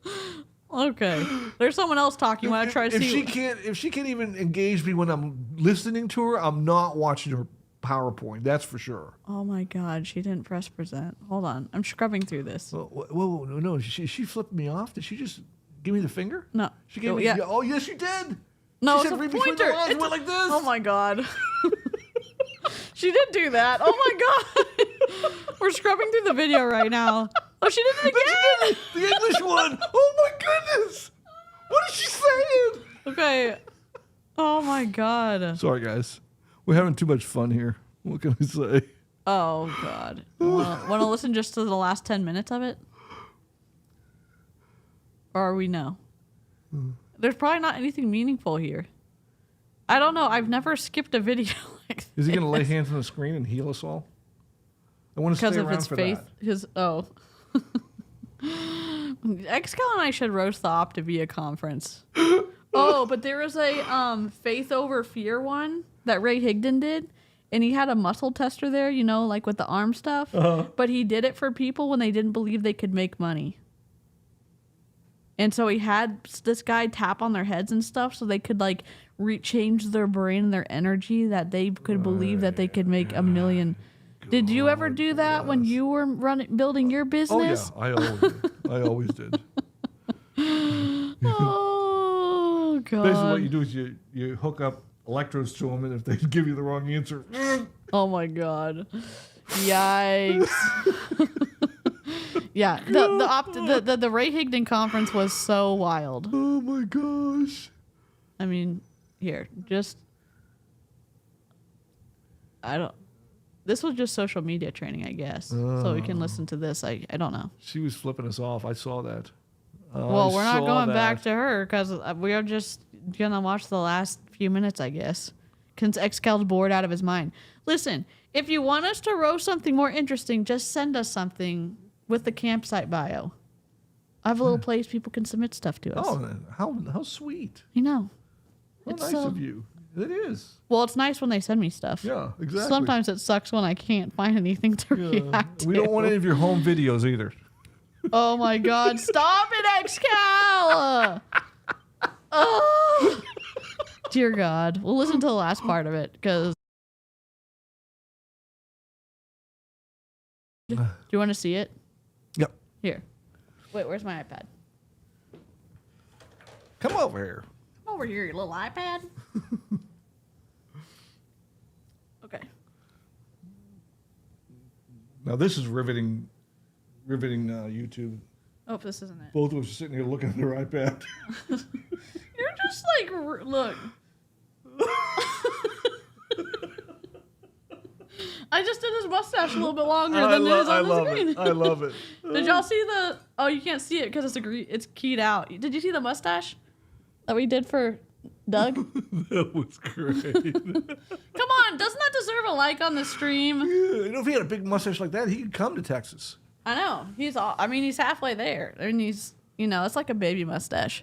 You. Okay. There's someone else talking when I try to see. If she can't even engage me when I'm listening to her, I'm not watching her PowerPoint. That's for sure. Oh my God, she didn't press present. Hold on, I'm scrubbing through this. Whoa, no, she flipped me off. Did she just give me the finger? No. She gave me. Yeah. Oh yes, you did. No, she it's said, a pointer. It went like this. Oh my God. She did do that. Oh my God. We're scrubbing through the video right now. Oh, she did it again. The English one. Oh my goodness. What is she saying? Okay. Oh my God. Sorry, guys. We're having too much fun here. What can I say? Oh God. Want to listen just to the last 10 minutes of it? Or are we no? There's probably not anything meaningful here. I don't know. I've never skipped a video like this. Is he going to lay hands on the screen and heal us all? I want to stay around for that. His Excal and I should roast the Optavia conference. Oh, but there was a faith over fear one that Ray Higdon did, and he had a muscle tester there, you know, like with the arm stuff. Uh-huh. But he did it for people when they didn't believe they could make money. And so he had this guy tap on their heads and stuff so they could like change their brain and their energy that they could believe that they could make $1 million. Did you ever do that when you were building your business? Oh yeah, I always did. Oh God! Basically, what you do is you hook up electrodes to them, and if they give you the wrong answer, oh my God! Yikes! Yeah, the Ray Higdon conference was so wild. Oh my gosh! I mean, here, this was just social media training, I guess. So we can listen to this. I don't know. She was flipping us off. I saw that. Well, we're not going back to her because we are just going to watch the last few minutes, I guess. Because Excal's bored out of his mind. Listen, if you want us to roast something more interesting, just send us something with the campsite bio. I have a little place people can submit stuff to us. Oh, how sweet. You know. How nice of you. It is. Well, it's nice when they send me stuff. Yeah, exactly. Sometimes it sucks when I can't find anything to react to. We don't want any of your home videos either. Oh my God! Stop it, Excal! Oh, dear God! We'll listen to the last part of it because. Do you want to see it? Yep. Here. Wait, where's my iPad? Come over here. Come over here, you little iPad. Okay. Now this is riveting YouTube. Oh, this isn't it. Both of us are sitting here looking at their iPad. You're just like, look. I just did his mustache a little bit longer than it is on the screen. I love it. Did y'all see the? Oh, you can't see it because it's keyed out. Did you see the mustache that we did for Doug? That was great. Come on, doesn't that deserve a like on the stream? Yeah, you know, if he had a big mustache like that, he could come to Texas. I know. He's halfway there. I mean, it's like a baby mustache.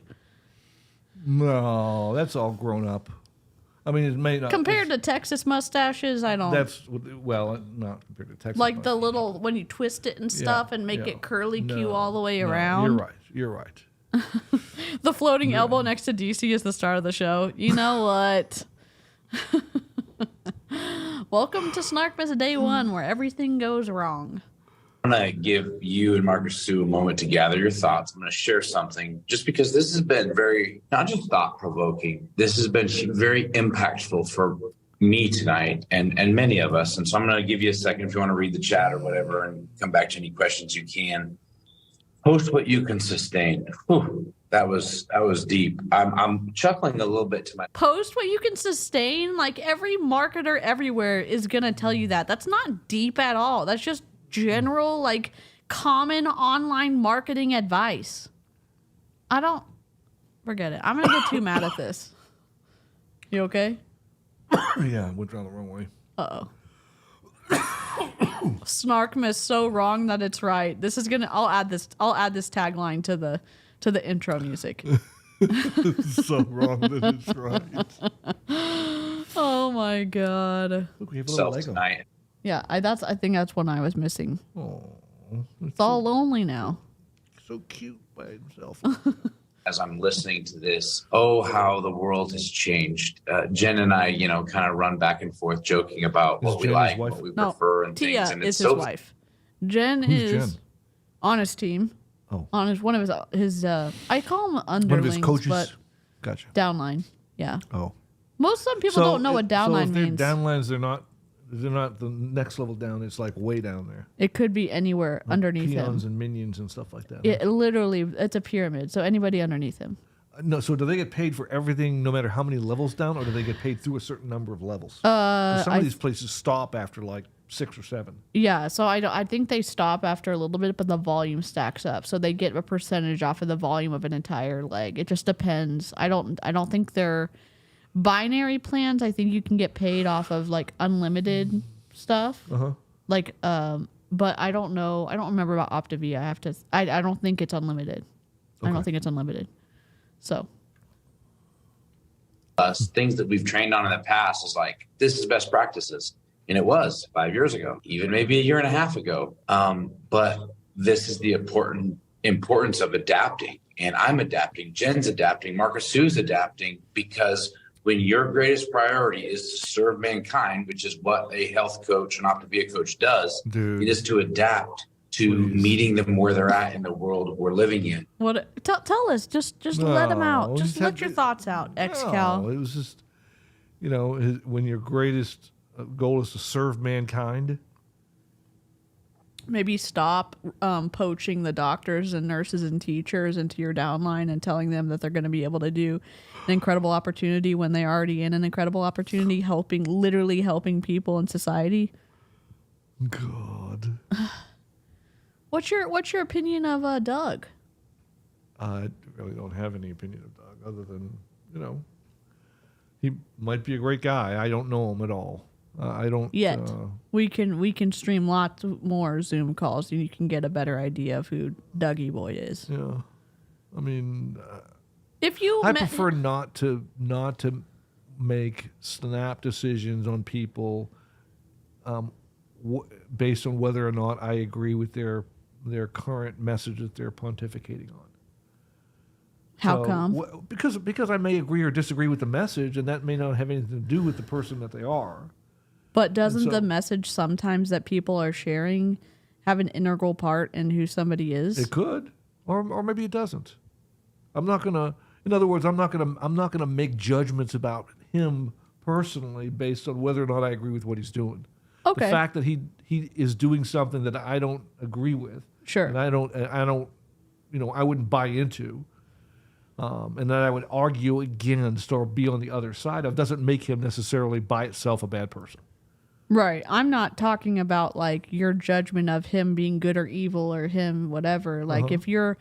No, that's all grown up. I mean, it may not. Compared to Texas mustaches, I don't. That's, well, not compared to Texas. Like the little, when you twist it and stuff and make it curly Q all the way around. You're right. The floating elbow next to DC is the start of the show. You know what? Welcome to Snarkmas Day 1, where everything goes wrong. I'm going to give you and Marcus Sue a moment to gather your thoughts. I'm going to share something just because this has been very, not just thought-provoking, this has been very impactful for me tonight and many of us. And so I'm going to give you a second if you want to read the chat or whatever and come back to any questions you can. Post what you can sustain. Whew, that was deep. I'm chuckling a little bit to my. Post what you can sustain. Like every marketer everywhere is gonna tell you that. That's not deep at all. That's just general, like common online marketing advice. I don't forget it. I'm gonna get too mad at this. You okay? Yeah, went down the wrong way. Uh-oh. Snarkmas so wrong that it's right. This is gonna. I'll add this tagline to the intro music. So wrong that it's right. Oh my god. Look, we have a little Lego tonight. Yeah, I think that's one I was missing. Oh, it's all lonely now. So cute by himself. As I'm listening to this, how the world has changed. Jen and I, kind of run back and forth joking about what we like, what we prefer, and Tia things. And is his wife. Jen Who's is Jen? On his team. Oh, on his one of his I call him underlings, one of his coaches. But Gotcha. Downline. Yeah. Oh. Some people don't know what downline means. Downlines, they're not the next level down. It's like way down there. It could be anywhere like underneath peons him. And minions and stuff like that. It literally, it's a pyramid. So anybody underneath him. No, so do they get paid for everything, no matter how many levels down, or do they get paid through a certain number of levels? Some of these places stop after like 6 or 7. Yeah, so I think they stop after a little bit, but the volume stacks up, so they get a percentage off of the volume of an entire leg. It just depends. I don't think they're binary plans. I think you can get paid off of like unlimited stuff. Like but I don't know. I don't remember about Optavia. I don't think it's unlimited. Okay. I don't think it's unlimited. So things that we've trained on in the past is like, this is best practices. And it was 5 years ago, even maybe a year and a half ago. But this is the importance of adapting. And I'm adapting. Jen's adapting. Marcus Sue's adapting, because when your greatest priority is to serve mankind, which is what a health coach, an Optavia coach does, it is to adapt to meeting them where they're at in the world we're living in. What? Tell us. Just let them out. Just let your thoughts out, X-Cal. No, it was just, when your greatest goal is to serve mankind. Maybe stop poaching the doctors and nurses and teachers into your downline and telling them that they're going to be able to do an incredible opportunity when they're already in an incredible opportunity, literally helping people in society. God. What's your opinion of Doug? I really don't have any opinion of Doug other than, he might be a great guy. I don't know him at all. I don't yet. We can stream lots more Zoom calls, and you can get a better idea of who Dougie Boy is. Yeah, I mean, I prefer not to make snap decisions on people based on whether or not I agree with their current message that they're pontificating on. How come? Because I may agree or disagree with the message, and that may not have anything to do with the person that they are. But doesn't the message sometimes that people are sharing have an integral part in who somebody is? It could, or maybe it doesn't. I'm not gonna. In other words, I'm not gonna make judgments about him personally based on whether or not I agree with what he's doing. Okay. The fact that he is doing something that I don't agree with, sure, and I don't, I wouldn't buy into, and that I would argue against or be on the other side of, doesn't make him necessarily by itself a bad person. Right. I'm not talking about like your judgment of him being good or evil or him whatever. Like if you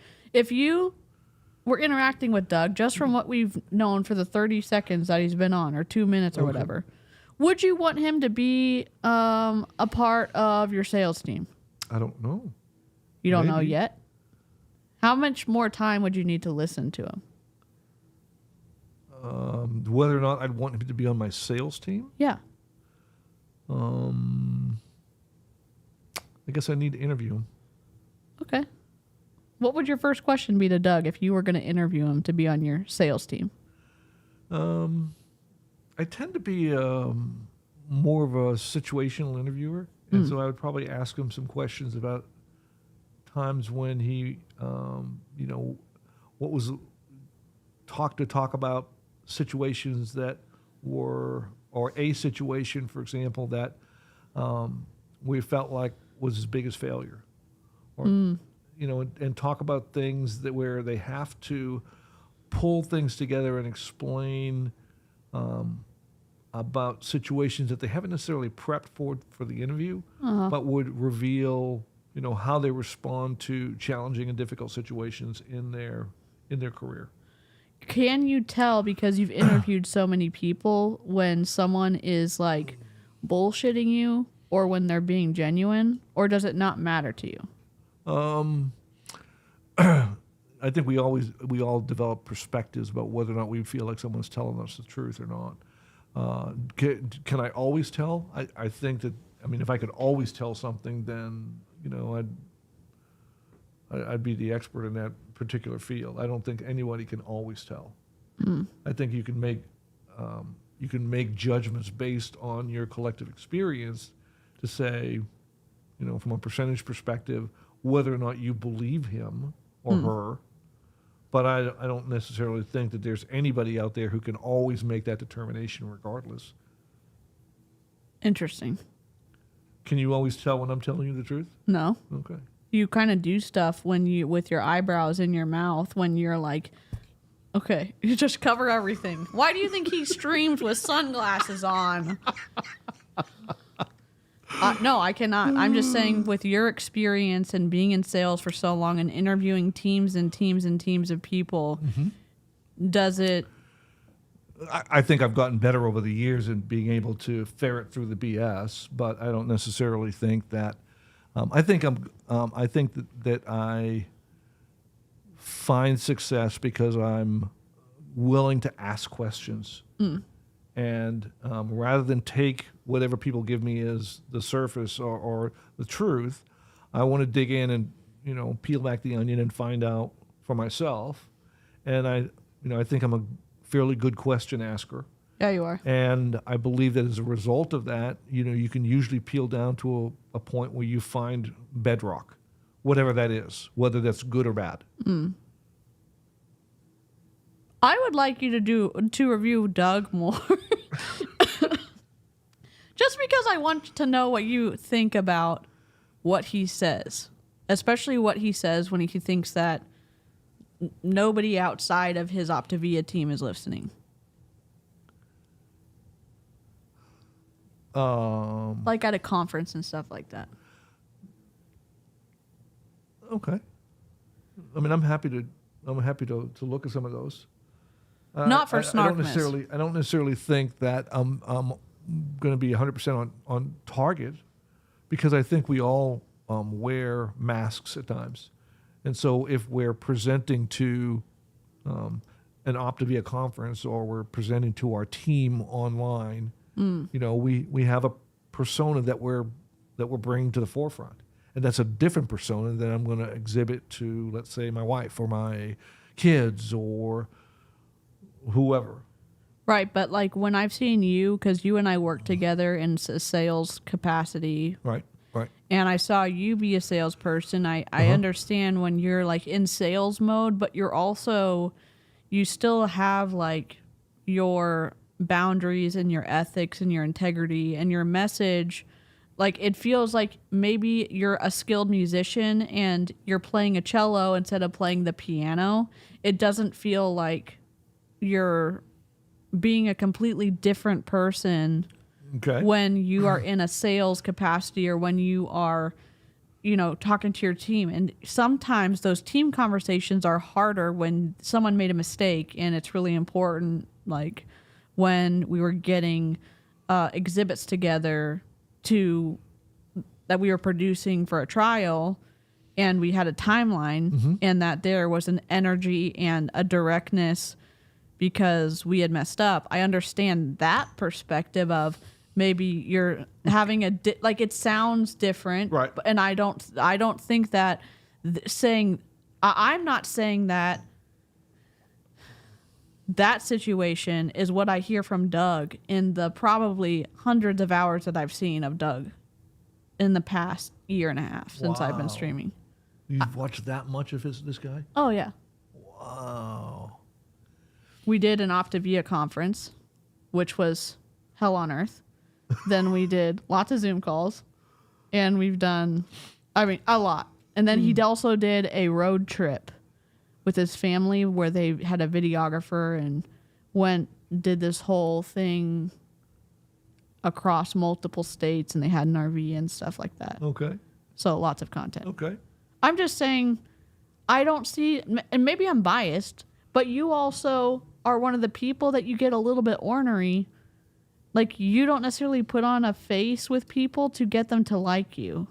were interacting with Doug just from what we've known for the 30 seconds that he's been on, or 2 minutes or whatever, would you want him to be a part of your sales team? I don't know. You don't know yet? How much more time would you need to listen to him? Whether or not I'd want him to be on my sales team? Yeah. I guess I need to interview him. Okay. What would your first question be to Doug if you were going to interview him to be on your sales team? I tend to be more of a situational interviewer, and so I would probably ask him some questions about times when he, what was talk about situations that were, or a situation, for example, that we felt like was his biggest failure, or and talk about things that where they have to pull things together and explain about situations that they haven't necessarily prepped for the interview, but would reveal, how they respond to challenging and difficult situations in their career. Can you tell, because you've interviewed so many people, when someone is like bullshitting you or when they're being genuine, or does it not matter to you? I think we all develop perspectives about whether or not we feel like someone's telling us the truth or not. Can I always tell? I think that, if I could always tell something, then, I'd be the expert in that particular field. I don't think anybody can always tell. I think you can make judgments based on your collective experience to say, from a percentage perspective, whether or not you believe him or her. But I don't necessarily think that there's anybody out there who can always make that determination regardless. Interesting. Can you always tell when I'm telling you the truth? No. Okay. You kind of do stuff with your eyebrows in your mouth when you're like, okay, you just cover everything. Why do you think he streams with sunglasses on? No, I cannot. I'm just saying, with your experience and being in sales for so long and interviewing teams and teams and teams of people, does it... I think I've gotten better over the years in being able to ferret through the BS, but I don't necessarily think that... I think that I find success because I'm willing to ask questions. And rather than take whatever people give me as the surface or the truth, I want to dig in and peel back the onion and find out for myself. And I think I'm a fairly good question asker. Yeah, you are. And I believe that as a result of that, you can usually peel down to a point where you find bedrock, whatever that is, whether that's good or bad. I would like you to review Doug more. Just because I want to know what you think about what he says, especially what he says when he thinks that nobody outside of his Optavia team is listening. Like at a conference and stuff like that. Okay. I'm happy to look at some of those. Not for Snarkmas. I don't necessarily think that I'm going to be 100% on target, because I think we all wear masks at times. And so if we're presenting to an Optavia conference, or we're presenting to our team online, we have a persona that we're bringing to the forefront. And that's a different persona that I'm going to exhibit to, let's say, my wife or my kids or whoever. Right, but like when I've seen you, because you and I work together in a sales capacity. Right. And I saw you be a salesperson. I understand when you're like in sales mode, but you still have like your boundaries and your ethics and your integrity and your message. Like, it feels like maybe you're a skilled musician and you're playing a cello instead of playing the piano. It doesn't feel like you're being a completely different person when you are in a sales capacity, or when you are, talking to your team. And sometimes those team conversations are harder when someone made a mistake, and it's really important. Like when we were getting exhibits together that we were producing for a trial, and we had a timeline, and that there was an energy and a directness because we had messed up. I understand that perspective of maybe you're having it sounds different, right? And I don't think that I'm not saying that situation is what I hear from Doug in the probably hundreds of hours that I've seen of Doug in the past year and a half since I've been streaming. You've watched that much of this guy? Oh, yeah. Wow. We did an Optavia conference, which was hell on earth. Then we did lots of Zoom calls, and we've done, a lot. And then he also did a road trip with his family where they had a videographer and did this whole thing across multiple states, and they had an RV and stuff like that. Okay. So lots of content. Okay. I'm just saying, I don't see, and maybe I'm biased, but you also are one of the people that you get a little bit ornery. Like, you don't necessarily put on a face with people to get them to like you.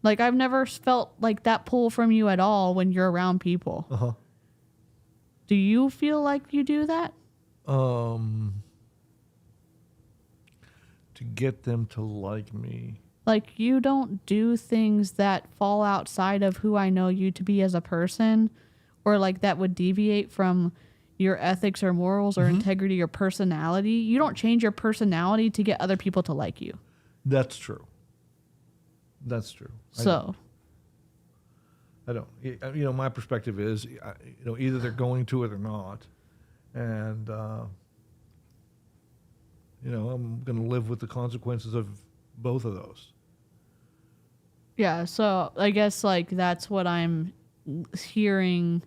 Like, I've never felt like that pull from you at all when you're around people. Uh-huh. Do you feel like you do that? To get them to like me. Like, you don't do things that fall outside of who I know you to be as a person, or like that would deviate from your ethics or morals or integrity or personality. You don't change your personality to get other people to like you. That's true. That's true. So, I don't. My perspective is, either they're going to it or not, and I'm going to live with the consequences of both of those. yeah. So I guess like that's what I'm hearing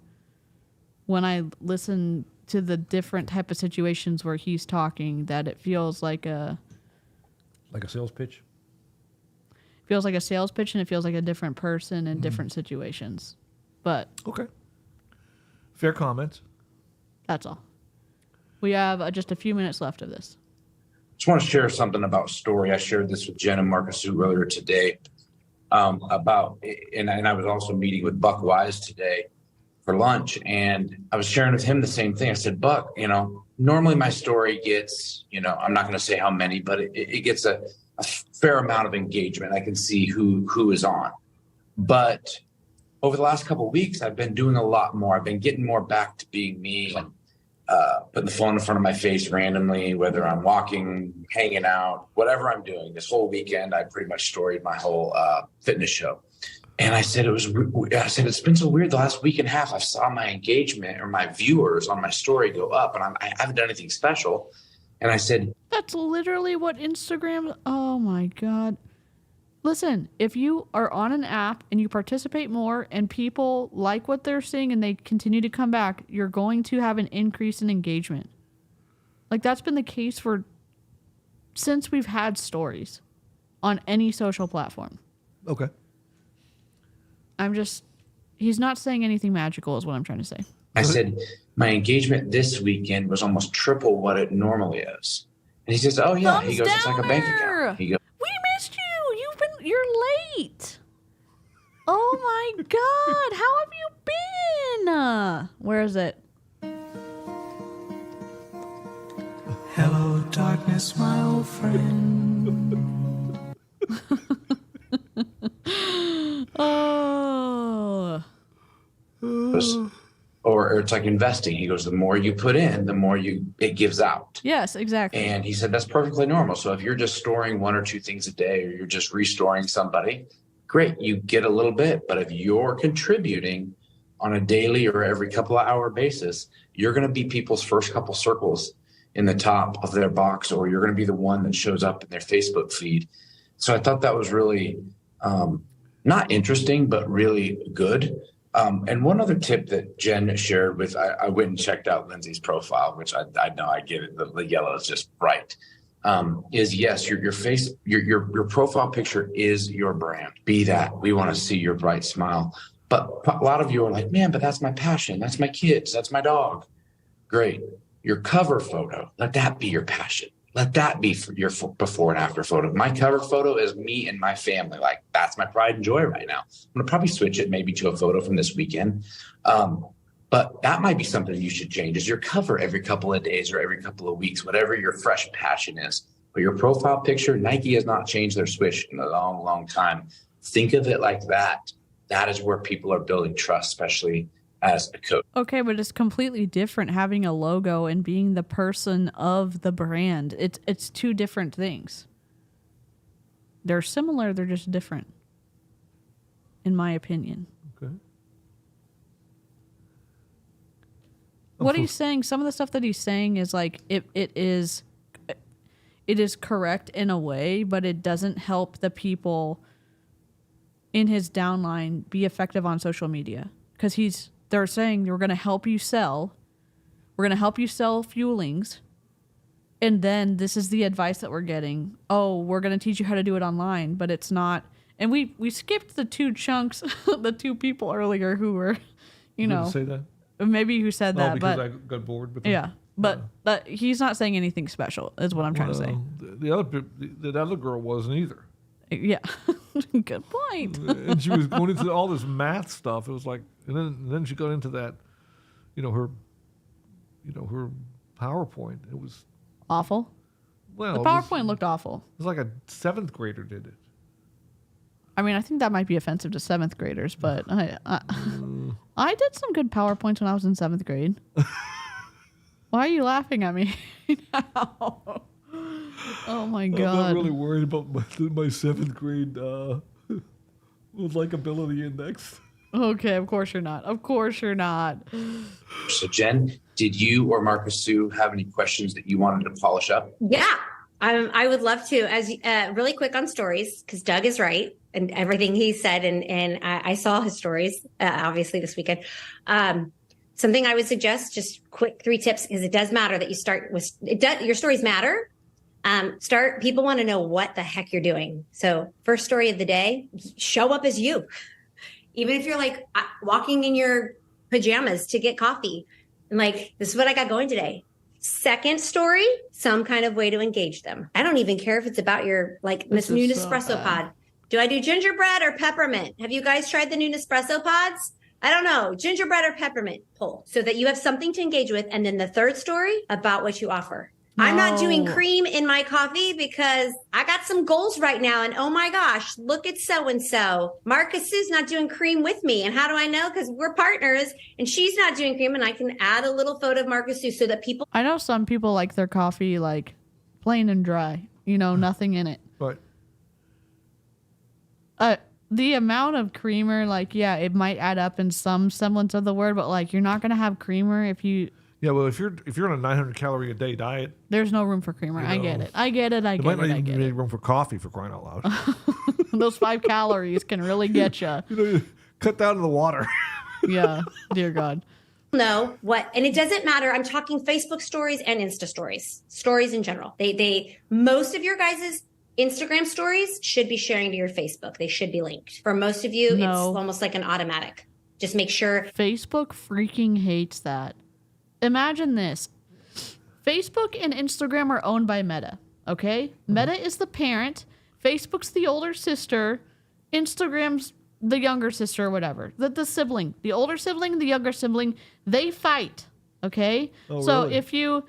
when I listen to the different type of situations where he's talking. That it feels like a sales pitch. Feels like a sales pitch, and it feels like a different person in different situations. But okay, fair comment. That's all. We have just a few minutes left of this. Just want to share something about story. I shared this with Jen and Marcus earlier today about, and I was also meeting with Buck Wise today for lunch, and I was sharing with him the same thing. I said, Buck, normally my story gets, I'm not going to say how many, but it gets a fair amount of engagement. I can see who is on. But over the last couple of weeks, I've been doing a lot more. I've been getting more back to being me and putting the phone in front of my face randomly, whether I'm walking, hanging out, whatever I'm doing. This whole weekend, I pretty much storied my whole fitness show. And I said, it's been so weird. The last week and a half, I saw my engagement or my viewers on my story go up, and I haven't done anything special. And I said, that's literally what Instagram. Oh my God. Listen, if you are on an app and you participate more and people like what they're seeing and they continue to come back, you're going to have an increase in engagement. Like, that's been the case since we've had stories on any social platform. Okay. He's not saying anything magical is what I'm trying to say. I said, my engagement this weekend was almost triple what it normally is. And he says, oh yeah. Thumbs he goes, it's like a bank account. He goes, we missed you. You're late. Oh my God. How have you been? Where is it? Hello, darkness, my old friend. Oh. Or it's like investing. He goes, the more you put in, the more it gives out. Yes, exactly. And he said, that's perfectly normal. So if you're just storing one or two things a day, or you're just restoring somebody, great, you get a little bit. But if you're contributing on a daily or every couple of hour basis, you're going to be people's first couple circles in the top of their box, or you're going to be the one that shows up in their Facebook feed. So I thought that was really not interesting, but really good. And one other tip that Jen shared with, I went and checked out Lindsay's profile, which I know I get it. The yellow is just bright. Is yes, your face, your profile picture is your brand. Be that. We want to see your bright smile. But a lot of you are like, man, but that's my passion. That's my kids. That's my dog. Great. Your cover photo, let that be your passion. Let that be for your before and after photo. My cover photo is me and my family. Like, that's my pride and joy right now. I'm going to probably switch it maybe to a photo from this weekend. But that might be something you should change, is your cover every couple of days or every couple of weeks, whatever your fresh passion is. But your profile picture, Nike has not changed their swish in a long, long time. Think of it like that. That is where people are building trust, especially as a coach. Okay, but it's completely different having a logo and being the person of the brand. It's two different things. They're similar, they're just different, in my opinion. Okay. What he's saying, some of the stuff that he's saying is like it is correct in a way, but it doesn't help the people in his downline be effective on social media, because they're saying we're going to help you sell. We're going to help you sell fuelings. And then this is the advice that we're getting. Oh, we're going to teach you how to do it online, but it's not. And we skipped the two chunks, the two people earlier who were, Didn't say that? maybe who said that. Because But I got bored with them. yeah, but he's not saying anything special is what I'm trying to say. The other girl wasn't either. Yeah, good point. And she was going into all this math stuff. It was like, and then she got into that, her PowerPoint. It was Awful. well. The PowerPoint looked awful. It was like a 7th grader did it. I mean, I think that might be offensive to 7th graders, but I did some good PowerPoints when I was in 7th grade. Why are you laughing at me now? Oh my God. I'm not really worried about my 7th grade likability index. Okay, of course you're not. Of course you're not. So Jen, did you or Marcus Sue have any questions that you wanted to polish up? Yeah, I would love to. As really quick on stories, because Doug is right and everything he said, and I saw his stories obviously this weekend. Something I would suggest, just quick 3 tips, because it does matter that you start with your stories matter. People want to know what the heck you're doing. So first story of the day, show up as you. Even if you're like walking in your pajamas to get coffee and like, this is what I got going today. Second story, some kind of way to engage them. I don't even care if it's about your like this new Nespresso pod. Do I do gingerbread or peppermint? Have you guys tried the new Nespresso pods? I don't know, gingerbread or peppermint poll, so that you have something to engage with. And then the third story about what you offer. No. I'm not doing cream in my coffee because I got some goals right now. And oh my gosh, look at so-and-so. Marcus is not doing cream with me. And how do I know? Because we're partners and she's not doing cream. And I can add a little photo of Marcus Sue so that people. I know some people like their coffee like plain and dry, nothing in it. Right. The amount of creamer, like, yeah, it might add up in some semblance of the word, but like you're not going to have creamer if you. Yeah, well, if you're on a 900 calorie a day diet, there's no room for creamer. I get it. I get it. There might not even be any room for coffee, for crying out loud. Those 5 calories can really get you. Cut down to the water. Yeah, dear God. No, what, and it doesn't matter. I'm talking Facebook stories and Insta stories in general. They most of your guys' Instagram stories should be sharing to your Facebook. They should be linked. For most of you, It's almost like an automatic. Just make sure. Facebook freaking hates that. Imagine this. Facebook and Instagram are owned by Meta, okay? Meta is the parent. Facebook's the older sister. Instagram's the younger sister or whatever. The sibling. The older sibling, the younger sibling, they fight, okay? Oh, so really? if you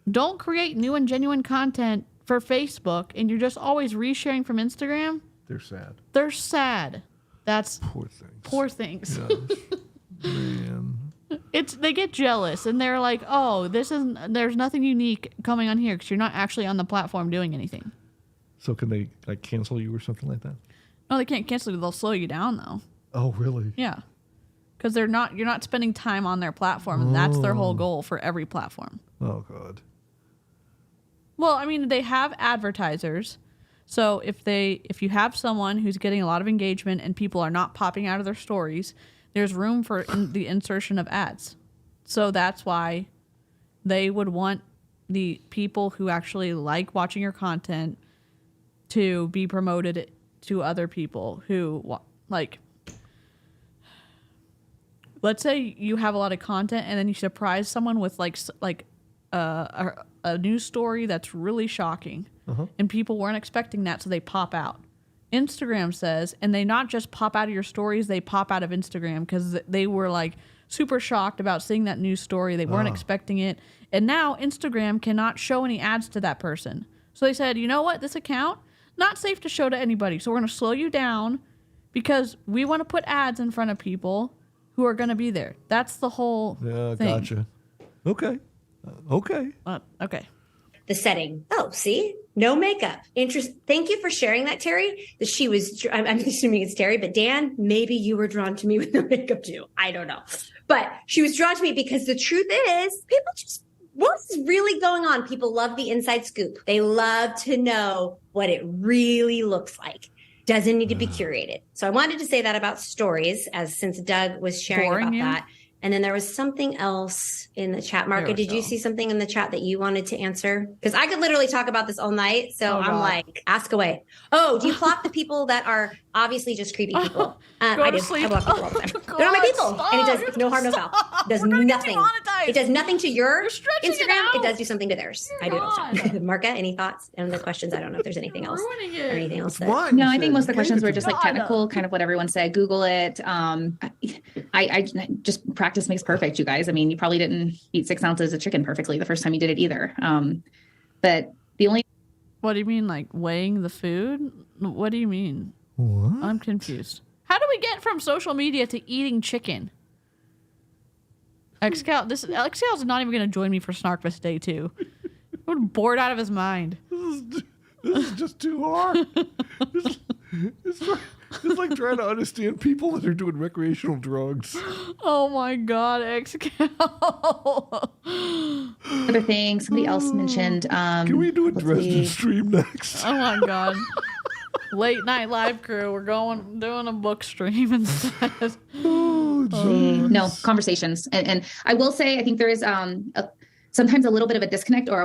don't create new and genuine content for Facebook and you're just always resharing from Instagram, they're sad. They're sad. That's poor things. Poor things. Yeah. Man. They get jealous and they're like, oh, there's nothing unique coming on here because you're not actually on the platform doing anything. So can they like cancel you or something like that? No, they can't cancel you. They'll slow you down though. Oh, really? Yeah, because you're not spending time on their platform, and that's their whole goal for every platform. Oh God. Well, I mean, they have advertisers. So if you have someone who's getting a lot of engagement and people are not popping out of their stories, there's room for the insertion of ads. So that's why they would want the people who actually like watching your content to be promoted to other people who like. Let's say you have a lot of content and then you surprise someone with a news story that's really shocking, and people weren't expecting that, so they pop out. Instagram says, and they not just pop out of your stories, they pop out of Instagram because they were like super shocked about seeing that news story. They weren't expecting it. And now Instagram cannot show any ads to that person. So they said, you know what? This account, not safe to show to anybody. So we're going to slow you down because we want to put ads in front of people who are going to be there. That's the whole thing. Gotcha. Okay. Okay. The setting. Oh, see? No makeup. Thank you for sharing that, Terry. That she was, I'm assuming it's Terry, but Dan, maybe you were drawn to me with no makeup too. I don't know. But she was drawn to me because the truth is, people just, what's really going on? People love the inside scoop. They love to know what it really looks like. doesn't need to be curated. So I wanted to say that about stories, since Doug was sharing about that. And then there was something else in the chat. Marco, did you see something in the chat that you wanted to answer? Because I could literally talk about this all night. So I'm like, ask away. Oh, do you block the people that are obviously just creepy people? I do. I block people all the time. They're not my people. And it does no harm, no foul. It does nothing. It does nothing to your Instagram. It does do something to theirs. I do it all the time. Marca, any thoughts on the questions? I don't know if there's anything else. Or anything else. No, I think most of the questions were just like technical, kind of what everyone said. Google it. I just practice makes perfect, you guys. I mean, you probably didn't eat 6 ounces of chicken perfectly the first time you did it either. But the only... What do you mean, like weighing the food? What do you mean? What? I'm confused. How do we get from social media to eating chicken? Xcal is not even going to join me for Snarkmas Day 2. I'm bored out of his mind. This is just too hard. It's like trying to understand people that are doing recreational drugs. Oh my God, Xcal. Other thing, somebody else mentioned. Can we do a Dresden stream next? Oh my God. Late night live crew. We're doing a book stream instead. No, conversations. And I will say, I think there is sometimes a little bit of a disconnect or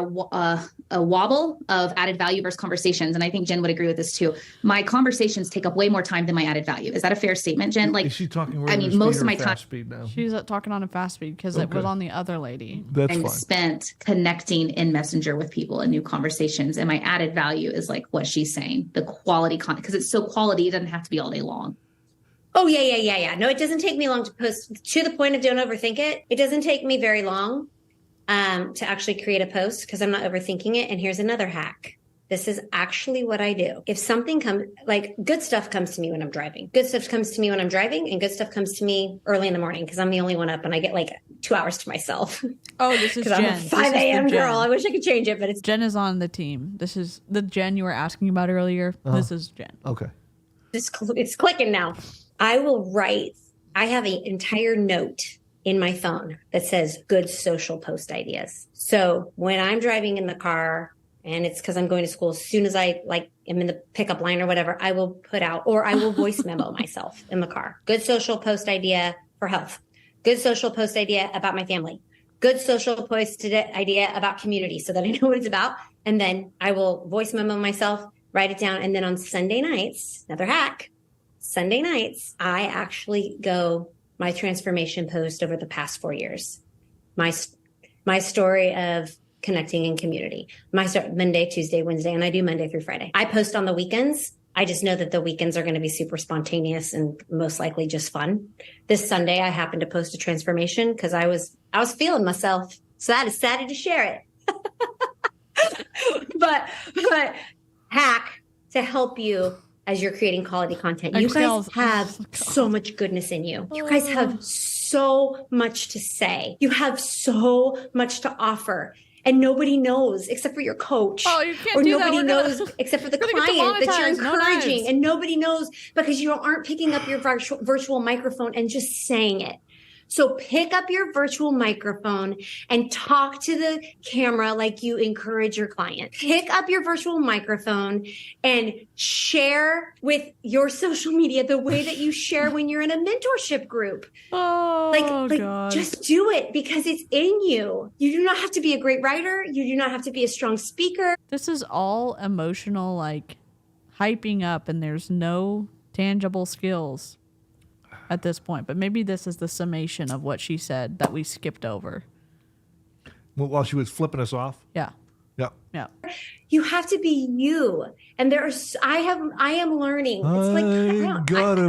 a wobble of added value versus conversations. And I think Jen would agree with this too. My conversations take up way more time than my added value. Is that a fair statement, Jen? Like, is she talking most of my time speed now? She's talking on a fast speed because it was on the other lady. That's I'm fine. spent connecting in Messenger with people and new conversations. And my added value is like what she's saying, the quality content, because it's so quality. It doesn't have to be all day long. Oh, yeah. No, it doesn't take me long to post. To the point of don't overthink it. It doesn't take me very long to actually create a post because I'm not overthinking it. And here's another hack. This is actually what I do. If something comes, like good stuff comes to me when I'm driving. Good stuff comes to me when I'm driving, and good stuff comes to me early in the morning because I'm the only one up and I get like 2 hours to myself. Oh, this is Jen. I'm a 5 a.m. girl. I wish I could change it, but it's Jen is on the team. This is the Jen you were asking about earlier. This is Jen. Okay. It's clicking now. I will write. I have an entire note in my phone that says good social post ideas. So when I'm driving in the car and it's because I'm going to school, as soon as I am in the pickup line or whatever, I will put out, or I will voice memo myself in the car. Good social post idea for health. Good social post idea about my family. Good social post idea about community so that I know what it's about. And then I will voice memo myself, write it down. And then on Sunday nights, another hack, Sunday nights, I actually go my transformation post over the past 4 years. My story of connecting in community. My start Monday, Tuesday, Wednesday, and I do Monday through Friday. I post on the weekends. I just know that the weekends are going to be super spontaneous and most likely just fun. This Sunday, I happened to post a transformation because I was feeling myself. So I decided to share it. but hack to help you as you're creating quality content. You guys have so much goodness in you. You guys have so much to say. You have so much to offer. And nobody knows except for your coach. Oh, you can't or do nobody that. knows except for the client that you're encouraging. And nobody knows because you aren't picking up your virtual microphone and just saying it. So pick up your virtual microphone and talk to the camera like you encourage your client. Pick up your virtual microphone and share with your social media the way that you share when you're in a mentorship group. Oh, God. Just do it because it's in you. You do not have to be a great writer. You do not have to be a strong speaker. This is all emotional, like hyping up, and there's no tangible skills at this point, but maybe this is the summation of what she said that we skipped over. Well, while she was flipping us off? Yeah. You have to be you. And I am learning. It's like,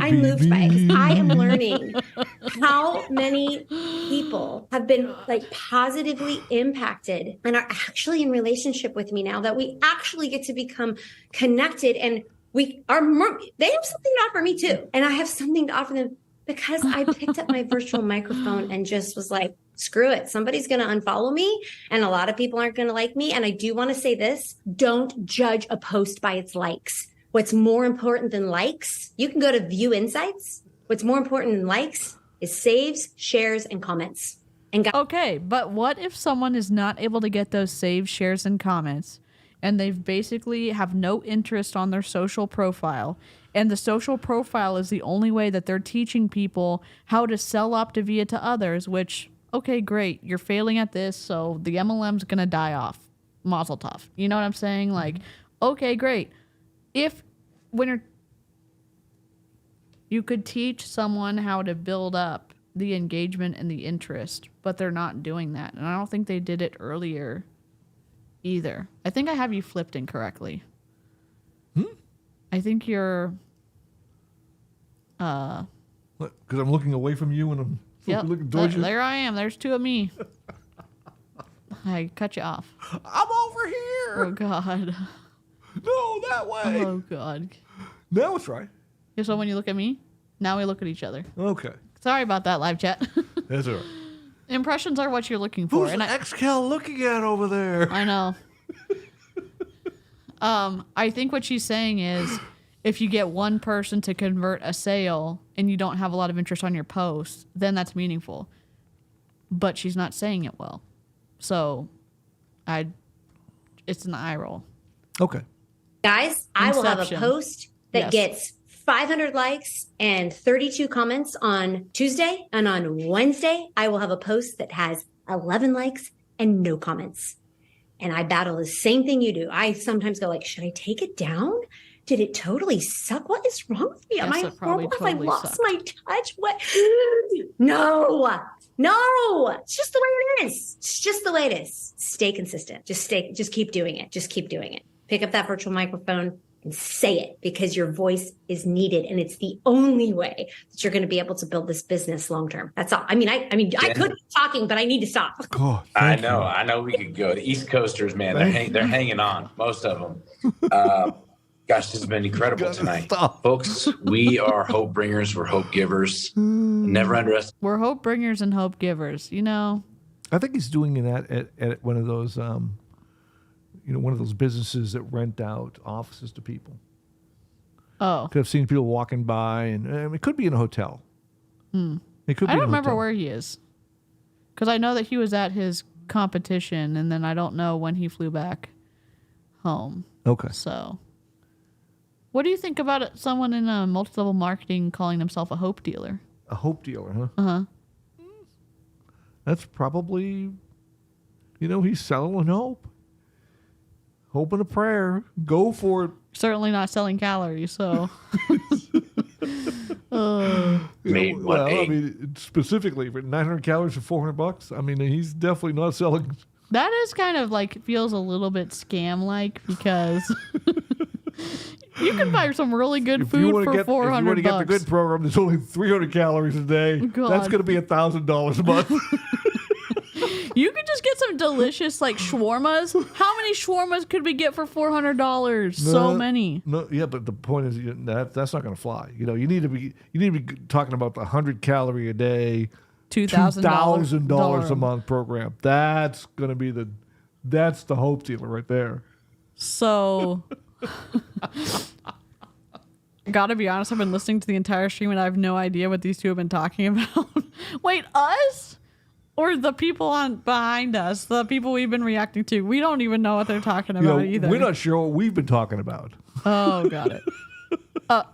I'm moved by it because I am learning how many people have been like positively impacted and are actually in relationship with me now that we actually get to become connected, and they have something to offer me too. And I have something to offer them because I picked up my virtual microphone and just was like, screw it. Somebody's going to unfollow me and a lot of people aren't going to like me. And I do want to say this, don't judge a post by its likes. What's more important than likes? You can go to view insights. What's more important than likes is saves, shares, and comments. Okay, but what if someone is not able to get those saves, shares, and comments and they've basically have no interest on their social profile. And the social profile is the only way that they're teaching people how to sell Optavia to others, which, okay, great. You're failing at this, so the MLM's going to die off. Mazel tov. You know what I'm saying? Like, okay, great. You could teach someone how to build up the engagement and the interest, but they're not doing that. And I don't think they did it earlier either. I think I have you flipped incorrectly. I think you're... Because I'm looking away from you and I'm looking towards you. There I am. There's two of me. I cut you off. I'm over here. Oh, God. No, that way. Oh, God. Now it's right. Yeah, so when you look at me, now we look at each other. Okay. Sorry about that, live chat. That's all right. Impressions are what you're looking for. Who's XCal looking at over there? I know. I think what she's saying is if you get one person to convert a sale and you don't have a lot of interest on your post, then that's meaningful. But she's not saying it well. So it's an eye roll. Okay. Guys, I will have a post that gets 500 likes and 32 comments on Tuesday. And on Wednesday, I will have a post that has 11 likes and no comments. And I battle the same thing you do. I sometimes go like, should I take it down? Did it totally suck? What is wrong with me? Am I horrible? Have I lost my touch? What? No. It's just the way it is. It's just the way it is. Stay consistent. Just keep doing it. Just keep doing it. Pick up that virtual microphone and say it, because your voice is needed, and it's the only way that you're going to be able to build this business long term. That's all. I mean, I could be talking, but I need to stop. God, I know we could go. The East Coasters, man, they're hanging on, most of them. Gosh, this has been incredible tonight. Folks, we are hope bringers. We're hope givers. Never underestimate. We're hope bringers and hope givers, you know. I think he's doing it at one of those one of those businesses that rent out offices to people. Oh. Because I've seen people walking by, and it could be in a hotel. It could be. I don't remember where he is. Because I know that he was at his competition, and then I don't know when he flew back home. Okay. So, what do you think about it, someone in a multi-level marketing calling himself a hope dealer? A hope dealer, huh? Uh-huh. That's probably, he's selling hope. Hope and a prayer. Go for it. Certainly not selling calories, so. Specifically for 900 calories for $400. I mean, he's definitely not selling. That is kind of feels a little bit scam-like, because you can buy some really good food for $400. If you want to get the good program, there's only 300 calories a day. God. That's going to be $1,000 a month. You could just get some delicious shawarmas. How many shawarmas could we get for $400? So many. No, yeah, but the point is that's not going to fly. You need to be talking about the 100 calorie a day, $2,000 a month program. That's going to be that's the hope dealer right there. So, gotta be honest, I've been listening to the entire stream and I have no idea what these two have been talking about. Wait, us? Or the people behind us, the people we've been reacting to. We don't even know what they're talking about either. We're not sure what we've been talking about. Oh, got it.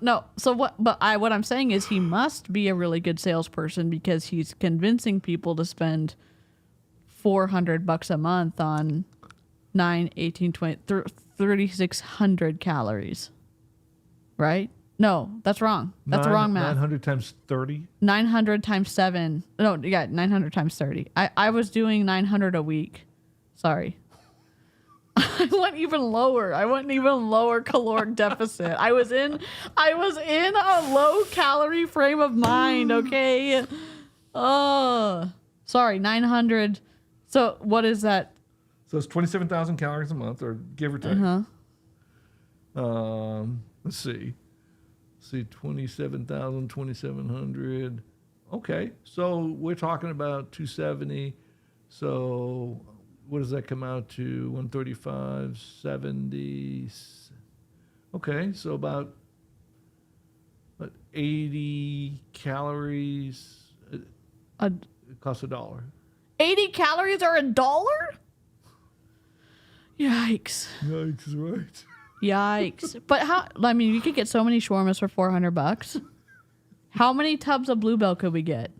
No. So what? But what I'm saying is he must be a really good salesperson, because he's convincing people to spend $400 a month on 9, 18, 20, 3,600 calories. Right? No, that's wrong. That's the wrong math. 900 times 30? 900 times 7. No, yeah, 900 times 30. I was doing 900 a week. Sorry. I went even lower. I went even lower caloric deficit. I was in a low calorie frame of mind, okay? Oh, sorry, 900. So what is that? So it's 27,000 calories a month, or give or take. Let's see. 27,000, 2,700. Okay, so we're talking about 270. So what does that come out to? 135, 70. Okay, so about 80 calories. It costs $1. 80 calories are $1? Yikes. Yikes, right? Yikes. But how, I mean, you could get so many shawarmas for $400. How many tubs of Bluebell could we get?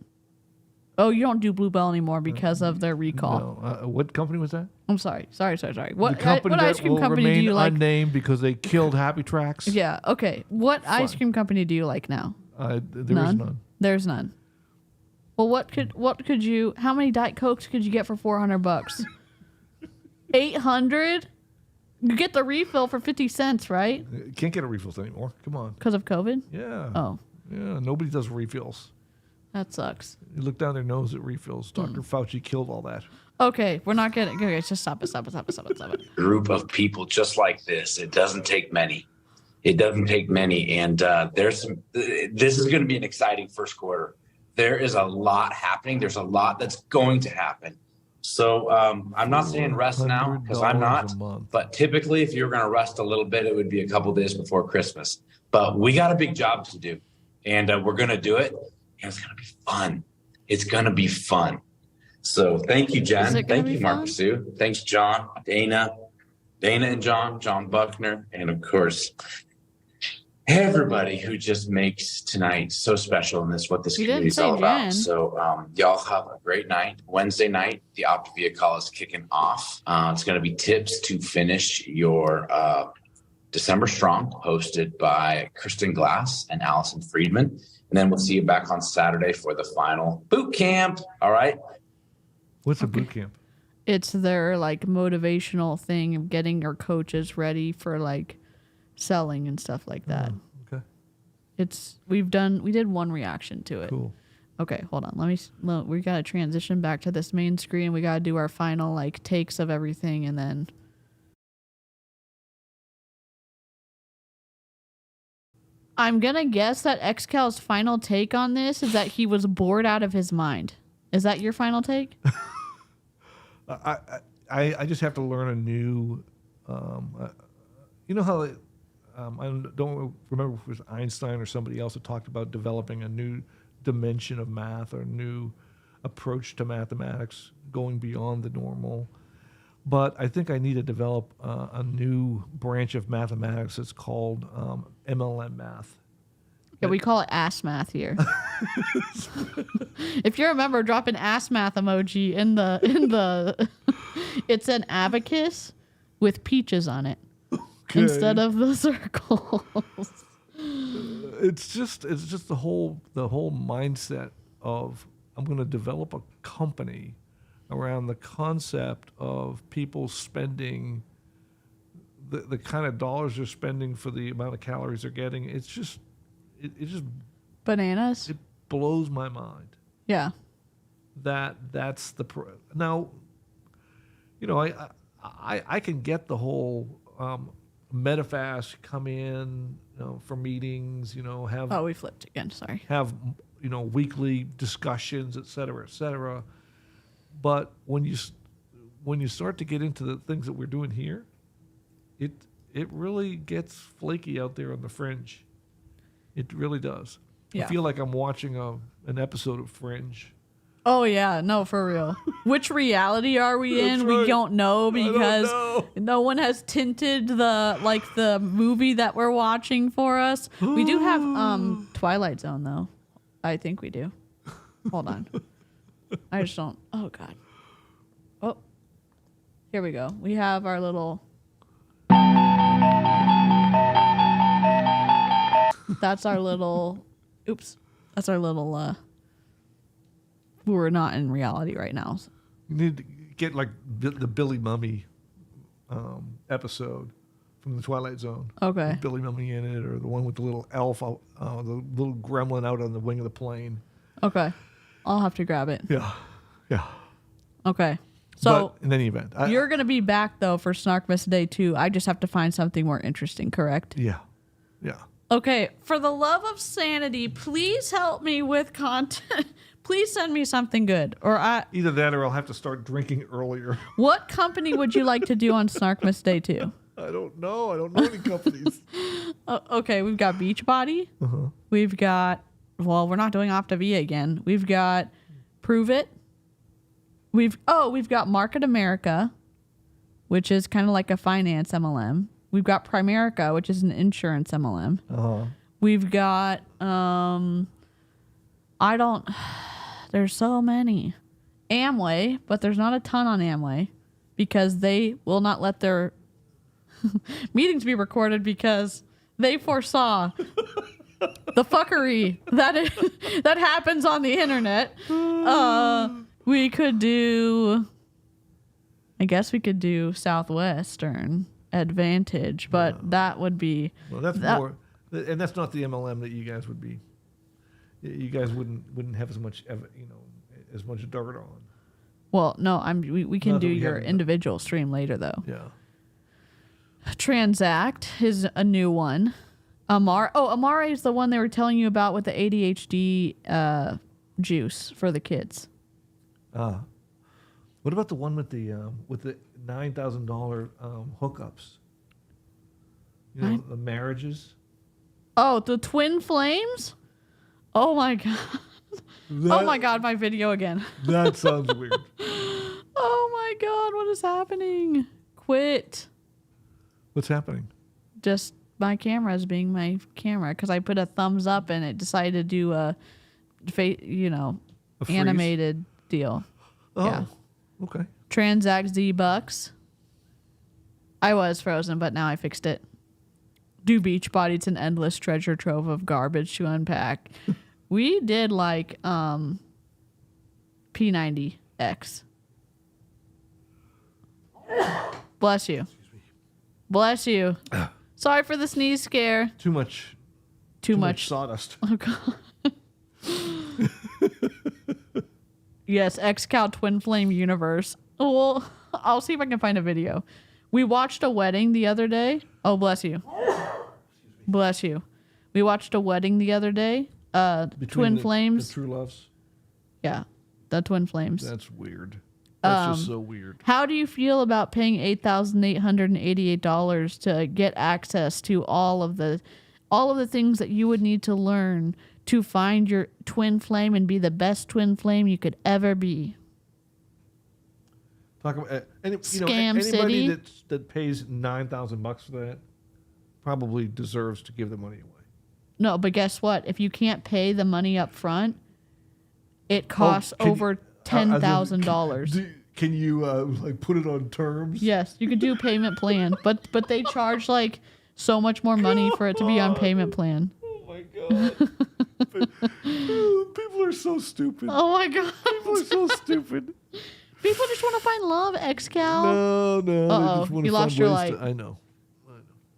Oh, you don't do Bluebell anymore because of their recall. No. What company was that? I'm sorry. Sorry. What, The company what that ice cream will company do remain you like? unnamed because they killed Happy Tracks. Yeah, okay. What ice cream company do you like now? There is none. There's none. Well, what could you, how many Diet Cokes could you get for $400? 800? You get the refill for 50 cents, right? You can't get a refills anymore. Come on. Because of COVID? Yeah. Oh. Yeah, nobody does refills. That sucks. You look down their nose at refills. Dr. Fauci killed all that. Okay, we're not getting. Okay, just stop it. Group of people just like this. It doesn't take many. And there's some. This is going to be an exciting first quarter. There is a lot happening. There's a lot that's going to happen. So I'm not saying rest now because I'm not. But typically, if you're going to rest a little bit, it would be a couple days before Christmas. But we got a big job to do, and we're going to do it. And it's going to be fun. It's going to be fun. So thank you, Jen. Thank you, Mark Sue. Thanks, John, Dana and John Buckner, and of course, everybody who just makes tonight so special. And that's what this community is all about. So y'all have a great night. Wednesday night, the Optavia call is kicking off. It's going to be tips to finish your December Strong, hosted by Kristen Glass and Allison Friedman. And then we'll see you back on Saturday for the final boot camp. All right. What's a boot camp? It's their like motivational thing of getting your coaches ready for like selling and stuff like that. Okay. We did one reaction to it. Cool. Okay, hold on. We got to transition back to this main screen. We got to do our final like takes of everything and then. I'm going to guess that XCal's final take on this is that he was bored out of his mind. Is that your final take? I just have to learn a new, you know how, I don't remember if it was Einstein or somebody else that talked about developing a new dimension of math or a new approach to mathematics going beyond the normal. But I think I need to develop a new branch of mathematics that's called MLM math. Yeah, we call it ass math here. If you remember, drop an ass math emoji in the it's an abacus with peaches on it instead of the circles. It's just the whole mindset of I'm going to develop a company around the concept of people spending the kind of dollars they're spending for the amount of calories they're getting. It's just bananas. It blows my mind. Yeah. That's the now. You know, I can get the whole MetaFast come in, you know, for meetings. You know, have we flipped again. Sorry. Have weekly discussions, et cetera, et cetera. But when you start to get into the things that we're doing here, it really gets flaky out there on the fringe. It really does. Yeah. I feel like I'm watching an episode of Fringe. Oh yeah, no, for real. Which reality are we in? Right. We don't know because no one has tinted the movie that we're watching for us. We do have Twilight Zone though. I think we do. Hold on. I just don't. Oh God. Oh, here we go. We have our little. That's our little. Oops. That's our little. We're not in reality right now. You need to get like the Billy Mummy episode from the Twilight Zone. Okay. With Billy Mummy in it, or the one with the little elf, the little gremlin out on the wing of the plane. Okay. I'll have to grab it. Yeah. Yeah. Okay. So but in any event, you're going to be back though for Snarkmas Day 2. I just have to find something more interesting, correct? Yeah. Yeah. Okay. For the love of sanity, please help me with content. Please send me something good, either that or I'll have to start drinking earlier. What company would you like to do on Snarkmas Day 2? I don't know. I don't know any companies. Okay, we've got Beachbody. Uh-huh. We've got, we're not doing Optavia again. We've got Prove It. We've got Market America. which is kind of like a finance MLM. We've got Primerica, which is an insurance MLM. We've got there's so many. Amway, but there's not a ton on Amway because they will not let their meetings be recorded because they foresaw the fuckery that happens on the internet. We could do Southwestern Advantage, but that would be more, and that's not the MLM that you guys would be. You guys wouldn't have as much, as much dirt on. Well, no, we can do your individual stream later though. Yeah. Transact is a new one. Amare is the one they were telling you about with the ADHD juice for the kids. What about the one with the $9,000 hookups? The marriages. Oh, the twin flames. Oh my god. Oh my god, my video again. That sounds weird. Oh my god, what is happening? Quit. What's happening? Just my camera is being my camera because I put a thumbs up and it decided to do a animated deal. Oh, yeah. Okay. Transact Z-Bucks. I was frozen, but now I fixed it. Do Beachbody. It's an endless treasure trove of garbage to unpack. We did like P90X. Bless you. Bless you. Sorry for the sneeze scare. Too much sawdust. Oh god. Yes, X-Cow Twin Flame Universe. Well, I'll see if I can find a video. We watched a wedding the other day. Oh, bless you. Bless you. We watched a wedding the other day. Twin Flames. The True Loves. Yeah, the Twin Flames. That's weird. That's just so weird. How do you feel about paying $8,888 to get access to all of the things that you would need to learn to find your twin flame and be the best twin flame you could ever be? Talk about Scam anybody City. that pays $9,000 for that probably deserves to give the money away. No, but guess what? If you can't pay the money up front, it costs over $10,000. Can you put it on terms? Yes, you could do payment plan, but they charge like so much more money for it to be on payment plan. Oh my god. People are so stupid. Oh my god. People are so stupid. People just want to find love, X-Cal. No. They just want you to lost find your ways light. I know.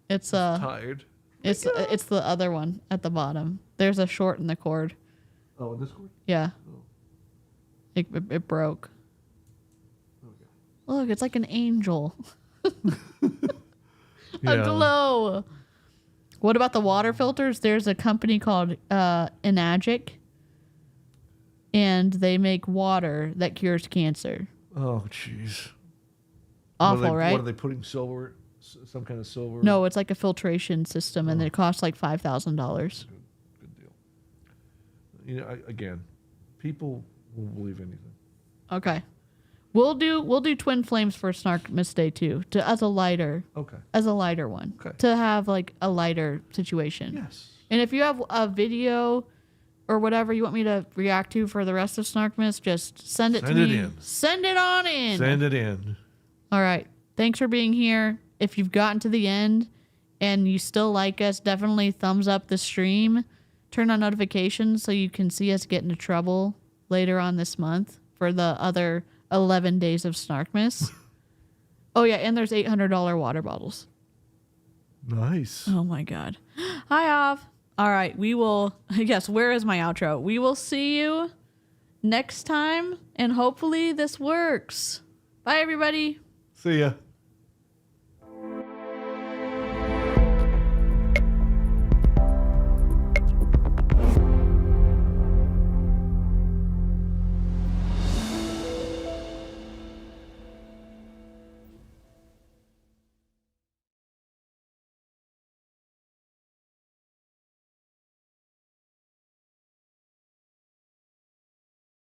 It's tired. It's the other one at the bottom. There's a short in the cord. Oh, in this cord? Yeah. Oh. It broke. Okay. Look, it's like an angel. Yeah. A glow. What about the water filters? There's a company called Enagic, and they make water that cures cancer. Oh, jeez. Awful, right? What are they putting silver? Some kind of silver? No, it's like a filtration system, and it costs like $5,000. Good deal. Again, people will believe anything. Okay. We'll do twin flames for Snarkmas Day too, as a lighter one. Okay. To have like a lighter situation. Yes. And if you have a video or whatever you want me to react to for the rest of Snarkmas, just send it to me. In. Send it on in. Send it in. All right. Thanks for being here. If you've gotten to the end and you still like us, definitely thumbs up the stream. Turn on notifications so you can see us get into trouble later on this month for the other 11 days of Snarkmas. Oh, yeah, and there's $800 water bottles. Nice. Oh, my God. Hi, Av. All right, we will... Yes, where is my outro? We will see you next time, and hopefully this works. Bye, everybody. See ya.